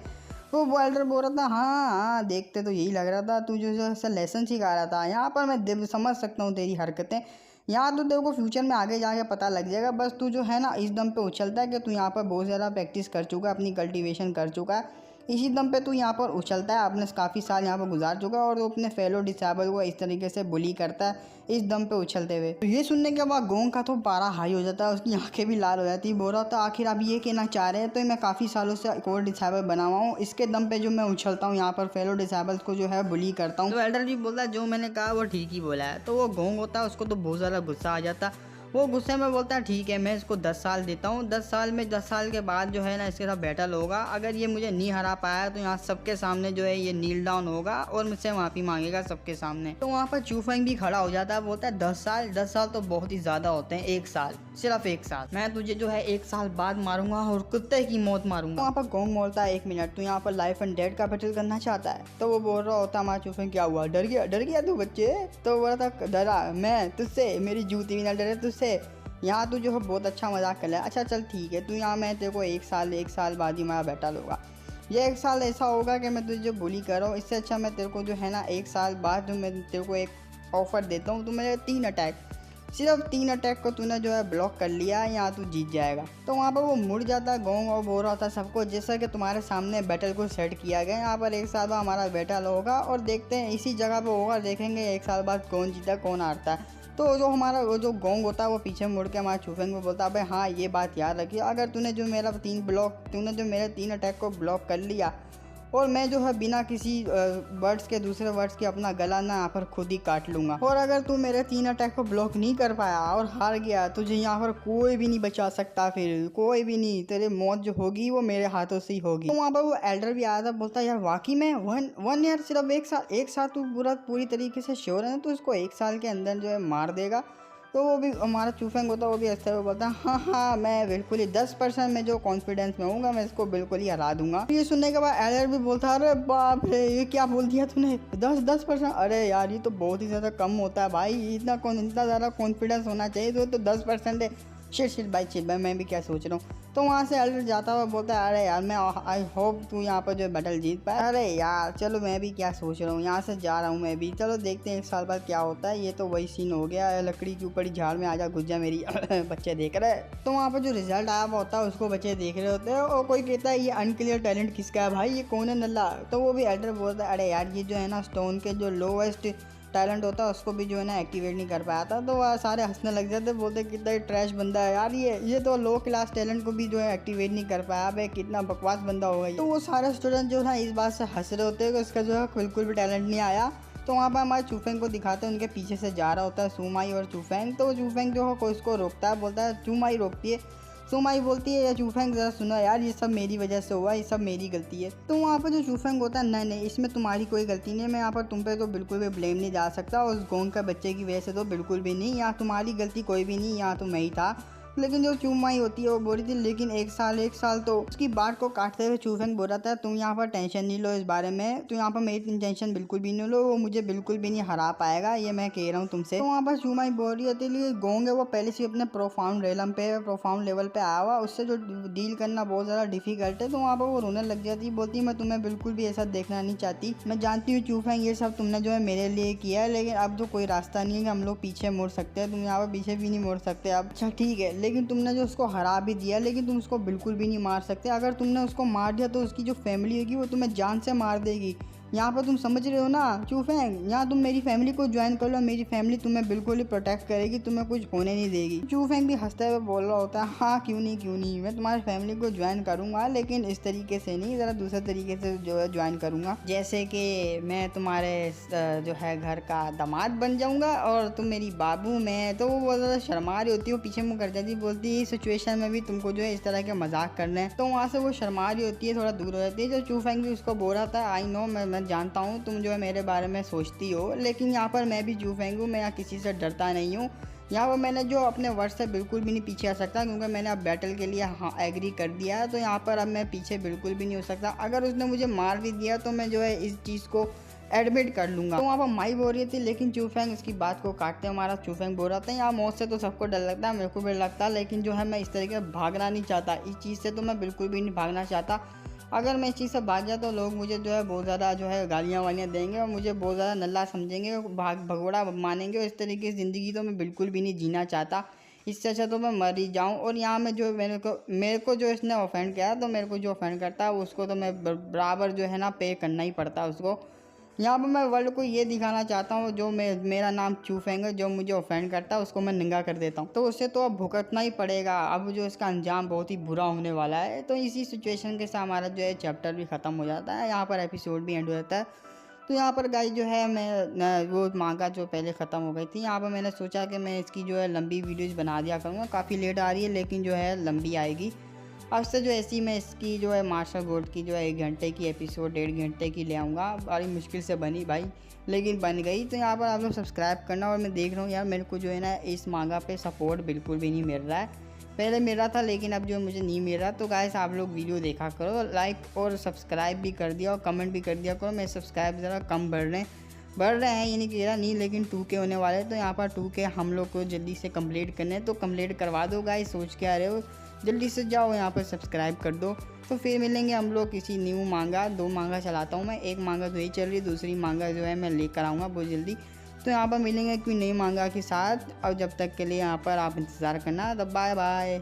तो वो एल्डर बोल रहा था हाँ हाँ देखते तो यही लग रहा था, तू जो ऐसा लेसन सिखा रहा था, यहाँ पर मैं समझ सकता हूँ तेरी हरकतें, यहाँ तो तेरे को फ्यूचर में आगे जाके पता लग जाएगा। बस तू जो है ना इस दम पे उछलता है कि तू यहाँ पर बहुत ज़्यादा प्रैक्टिस कर चुका है, अपनी कल्टीवेशन कर चुका है, इसी दम पे तू यहाँ पर उछलता है, आपने काफ़ी साल यहाँ पर गुजार चुका है और वो अपने फेलो डिसेबल को इस तरीके से बुली करता है इस दम पे उछलते हुए। तो ये सुनने के बाद गोंग का तो पारा हाई हो जाता है, उसकी आंखें भी लाल हो जाती है। बोल रहा था आखिर आप ये कहना चाह रहे हैं तो मैं काफ़ी सालों से एक और डिसेबल बना हुआ हूँ, इसके दम पे जो मैं उछलता हूँ यहाँ पर फेलो डिसेबल्स को जो है बुली करता हूँ। तो एल्डर भी बोलता है जो मैंने कहा वो ठीक ही बोला है। तो वो गोंग होता है उसको तो बहुत ज़्यादा गुस्सा आ जाता है, वो गुस्से में बोलता है ठीक है मैं इसको 10 साल देता हूँ, 10 साल में 10 साल के बाद जो है ना इसके साथ बैटल होगा, अगर ये मुझे नहीं हरा पाया तो यहाँ सबके सामने जो है ये नील डाउन होगा और मुझसे माफ़ी मांगेगा सबके सामने। तो वहाँ पर चूफेंग भी खड़ा हो जाता है, बोलता है 10 साल तो बहुत ही ज़्यादा होते हैं, 1 साल सिर्फ 1 साल, मैं तुझे जो है 1 साल बाद मारूंगा और कुत्ते की मौत मारूंगा। वहाँ पर गोंग बोलता है 1 मिनट, तो यहाँ पर लाइफ एंड डेथ का बैटल करना चाहता है। तो वो बोल रहा होता हमारा चूफेंग क्या हुआ, डर गया तू बच्चे। तो बोल रहा था डरा मैं तुझसे, मेरी जूती भी ना डरे तुझसे, यहाँ तू जो है बहुत अच्छा मजाक कर लिया, अच्छा चल ठीक है तू यहाँ, मैं तेरे को 1 साल बाद ही हमारा बैटल होगा, ये 1 साल ऐसा होगा कि मैं तुझे जो बुली कर रहा हूँ इससे अच्छा मैं तेरे को जो है ना 1 साल बाद जो मैं तेरे को एक ऑफ़र देता हूँ, तो मेरे 3 अटैक, सिर्फ 3 अटैक को तूने जो है ब्लॉक कर लिया है, यहाँ तू जीत जाएगा। तो वहाँ पर वो मुड़ जाता है गोंग और बोल रहा था सबको जैसा कि तुम्हारे सामने बैटल को सेट किया गया, यहाँ पर 1 साल बाद हमारा बैटल होगा और देखते हैं इसी जगह पर होगा, देखेंगे 1 साल बाद कौन जीता कौन हारता है। तो जो हमारा वो जो गोंग होता है वो पीछे मुड़ के हमारे चूफेंग को बोलता है भाई हाँ ये बात याद रखिए, अगर तूने जो मेरे 3 अटैक को ब्लॉक कर लिया और मैं जो है बिना किसी वर्ड्स के दूसरे वर्ड्स के अपना गला ना यहाँ पर खुद ही काट लूँगा, और अगर तू मेरे 3 अटैक को ब्लॉक नहीं कर पाया और हार गया तुझे यहाँ पर कोई भी नहीं बचा सकता, फिर कोई भी नहीं, तेरी मौत जो होगी वो मेरे हाथों से ही होगी। तो वहाँ पर वो एल्डर भी आया था, बोलता यार वाकई में वन ईयर सिर्फ 1 साल तू पूरी तरीके से श्योर है ना तो इसको 1 साल के अंदर जो है मार देगा। तो वो भी हमारा चूफेंग होता है वो भी ऐसे हुए बोलता है हाँ मैं बिल्कुल ही 10% में जो कॉन्फिडेंस में हूँगा मैं इसको बिल्कुल ही हरा दूंगा। ये सुनने के बाद एल्डर भी बोलता है अरे बाप रे ये क्या बोल दिया तूने, 10%, अरे यार ये तो बहुत ही ज़्यादा कम होता है भाई, इतना ज़्यादा कॉन्फिडेंस होना चाहिए, तो 10% है। शिट भाई मैं भी क्या सोच रहा हूँ। तो वहाँ से एल्डर जाता हुआ बोलता है अरे यार मैं आई होप तू यहाँ पर जो बैटल जीत पाए। अरे यार चलो मैं भी क्या सोच रहा हूँ, यहाँ से जा रहा हूँ मैं भी, चलो देखते हैं 1 साल बाद क्या होता है। ये तो वही सीन हो गया, लकड़ी के ऊपर ही झाड़ में आजा घुस जा मेरी बच्चे देख रहे हैं। तो वहाँ पर जो रिजल्ट आया हुआ होता है उसको बच्चे देख रहे होते हैं और कोई कहता है ये अनक्लियर टैलेंट किसका है भाई, ये कौन है नल्ला। तो वो भी एल्डर बोलता है अरे यार ये जो है ना स्टोन के जो लोवेस्ट टैलेंट होता है उसको भी जो है ना एक्टिवेट नहीं कर पाया था। तो वह सारे हंसने लग जाते, बोलते कितना ही ट्रैश बंदा है यार ये तो लो क्लास टैलेंट को भी जो है एक्टिवेट नहीं कर पाया, भाई कितना बकवास बंदा होगा। तो वो सारे स्टूडेंट जो है ना इस बात से हंस रहे होते हैं कि उसका जो है बिल्कुल भी टैलेंट नहीं आया। तो वहाँ पर हमारे चूफेंग को दिखाते हैं, उनके पीछे से जा रहा होता है सुमाई और चूफेंग। तो चूफेंग जो है उसको रोकता है, बोलता है सुमाई रोकती है। सुमाई बोलती है, चूफेंग ज़रा सुनो यार, ये सब मेरी वजह से हुआ, ये सब मेरी गलती है। तो वहाँ पर जो चूफेंग होता है, नहीं इसमें तुम्हारी कोई गलती नहीं है, मैं यहाँ पर तुम पे तो बिल्कुल भी ब्लेम नहीं जा सकता, उस गोंग का बच्चे की वजह से तो बिल्कुल भी नहीं, यहाँ तुम्हारी गलती कोई भी नहीं, यहाँ तो मैं ही था। लेकिन जो चूमाई होती है वो बोल रही थी, लेकिन एक साल तो उसकी बात को काटते हुए चूफेंग बोल रहा था, तुम यहाँ पर टेंशन नहीं लो इस बारे में, तुम यहाँ पर मेरी टेंशन बिल्कुल भी नहीं लो, वो मुझे बिल्कुल भी नहीं हरा पाएगा, ये मैं कह रहा हूँ तुमसे। तो वहाँ पर चूमाई बोल रही होती है, गोंग है वो पहले से अपने प्रोफाउंड लेवल पे आया हुआ, उससे जो डील करना बहुत ज़्यादा डिफिकल्ट है। तो वहाँ पर वो रोने लग जाती, बोलती मैं तुम्हें बिल्कुल भी ऐसा देखना नहीं चाहती, मैं जानती हूँ चूफेंग ये सब तुमने जो है मेरे लिए किया है, लेकिन अब तो कोई रास्ता नहीं है कि हम लोग पीछे मुड़ सकते हैं, तुम यहाँ पर पीछे भी नहीं मुड़ सकते अब। अच्छा ठीक है, लेकिन तुमने जो उसको हरा भी दिया, लेकिन तुम उसको बिल्कुल भी नहीं मार सकते, अगर तुमने उसको मार दिया तो उसकी जो फैमिली होगी वो तुम्हें जान से मार देगी। यहाँ पर तुम समझ रहे हो ना चूफेंग, यहाँ तुम मेरी फैमिली को ज्वाइन कर लो, मेरी फैमिली तुम्हें बिल्कुल ही प्रोटेक्ट करेगी, तुम्हें कुछ होने नहीं देगी। चूफेंग भी हंसते हुए बोल रहा होता है, हाँ क्यों नहीं, मैं तुम्हारी फैमिली को ज्वाइन करूँगा, लेकिन इस तरीके से नहीं, ज़रा दूसरे तरीके से जो है ज्वाइन करूँगा, जैसे कि मैं तुम्हारे जो है घर का दामाद बन जाऊँगा और तुम मेरी बाबू में। तो वो बहुत ज़्यादा शर्मा रही होती है, वो पीछे मुँह कर जाती, बोलती है इस सिचुएशन में भी तुमको जो है इस तरह के मजाक करने हैं। तो वहाँ से वो शर्मा रही होती है, थोड़ा दूर हो जाती है। जो चूफेंग भी उसको बोल रहा था, आई नो मैं जानता हूँ तुम जो है मेरे बारे में सोचती हो, लेकिन यहाँ पर मैं भी चूफेंग हूँ, मैं यहाँ किसी से डरता नहीं हूँ, यहाँ पर मैंने जो अपने वर्ड से बिल्कुल भी नहीं पीछे आ सकता, क्योंकि मैंने अब बैटल के लिए हाँ एग्री कर दिया है, तो यहाँ पर अब मैं पीछे बिल्कुल भी नहीं हो सकता। अगर उसने मुझे मार भी दिया तो मैं जो है इस चीज़ को एडमिट कर लूँगा। तो वहाँ पर माई बोल रही थी, लेकिन चूफेंग इसकी बात को काटते हमारा चूफेंग बोल रहा था, यहाँ मौत से तो सबको डर लगता है, मेरे को भी डर लगता है, लेकिन जो है मैं इस तरीके से भागना नहीं चाहता, इस चीज़ से तो मैं बिल्कुल भी नहीं भागना चाहता। अगर मैं इस चीज़ से भाग जाता तो लोग मुझे जो है बहुत ज़्यादा जो है गालियाँ वालियाँ देंगे और मुझे बहुत ज़्यादा नल्ला समझेंगे, भगोड़ा मानेंगे, और इस तरीके की ज़िंदगी तो मैं बिल्कुल भी नहीं जीना चाहता। इससे अच्छा तो मैं मर ही जाऊँ। और यहाँ में जो मेरे को जो इसने ऑफेंड किया, तो मेरे को जो ऑफेंड करता है उसको तो मैं बराबर जो है ना पे करना ही पड़ता है उसको। यहाँ पर मैं वर्ल्ड को ये दिखाना चाहता हूँ, जो मेरा नाम चूफेंग है, जो मुझे ऑफेंड करता है उसको मैं नंगा कर देता हूँ, तो उससे तो अब भुगतना ही पड़ेगा, अब जो इसका अंजाम बहुत ही बुरा होने वाला है। तो इसी सिचुएशन के साथ हमारा जो है चैप्टर भी ख़त्म हो जाता है, यहाँ पर एपिसोड भी एंड हो जाता है। तो यहाँ पर गाइस जो है मैं वो मांगा जो पहले ख़त्म हो गई थी, यहाँ पर मैंने सोचा कि मैं इसकी जो है लंबी वीडियोज़ बना दिया करूँगा, काफ़ी लेट आ रही है लेकिन जो है लंबी आएगी। अब से जो ऐसी मैं इसकी जो है मार्शल गोल्ड की जो है 1 घंटे की एपिसोड 1.5 घंटे की ले आऊँगा, बड़ी मुश्किल से बनी भाई, लेकिन बन गई। तो यहाँ पर आप लोग सब्सक्राइब करना। और मैं देख रहा हूँ यार मेरे को जो है ना इस मांगा पे सपोर्ट बिल्कुल भी नहीं मिल रहा है, पहले मिल रहा था लेकिन अब जो मुझे नहीं मिल रहा। तो गाइस आप लोग वीडियो देखा करो, लाइक और सब्सक्राइब भी कर दिया और कमेंट भी कर दिया करो। मेरे सब्सक्राइब ज़रा कम बढ़ रहे हैं, ये नहीं कह रहा नहीं, लेकिन 2K होने वाले। तो यहाँ पर 2K हम लोग को जल्दी से कंप्लीट करने हैं, तो कंप्लीट करवा दो गाइस, सोच के आ रहे हो, जल्दी से जाओ यहाँ पर सब्सक्राइब कर दो। तो फिर मिलेंगे हम लोग किसी न्यू मांगा, 2 मांगा चलाता हूँ मैं, एक मांगा तो ही चल रही है, दूसरी मांगा जो है मैं लेकर आऊँगा बहुत जल्दी। तो यहाँ पर मिलेंगे कोई नई मांगा के साथ, और जब तक के लिए यहाँ पर आप इंतज़ार करना। तो बाय बाय।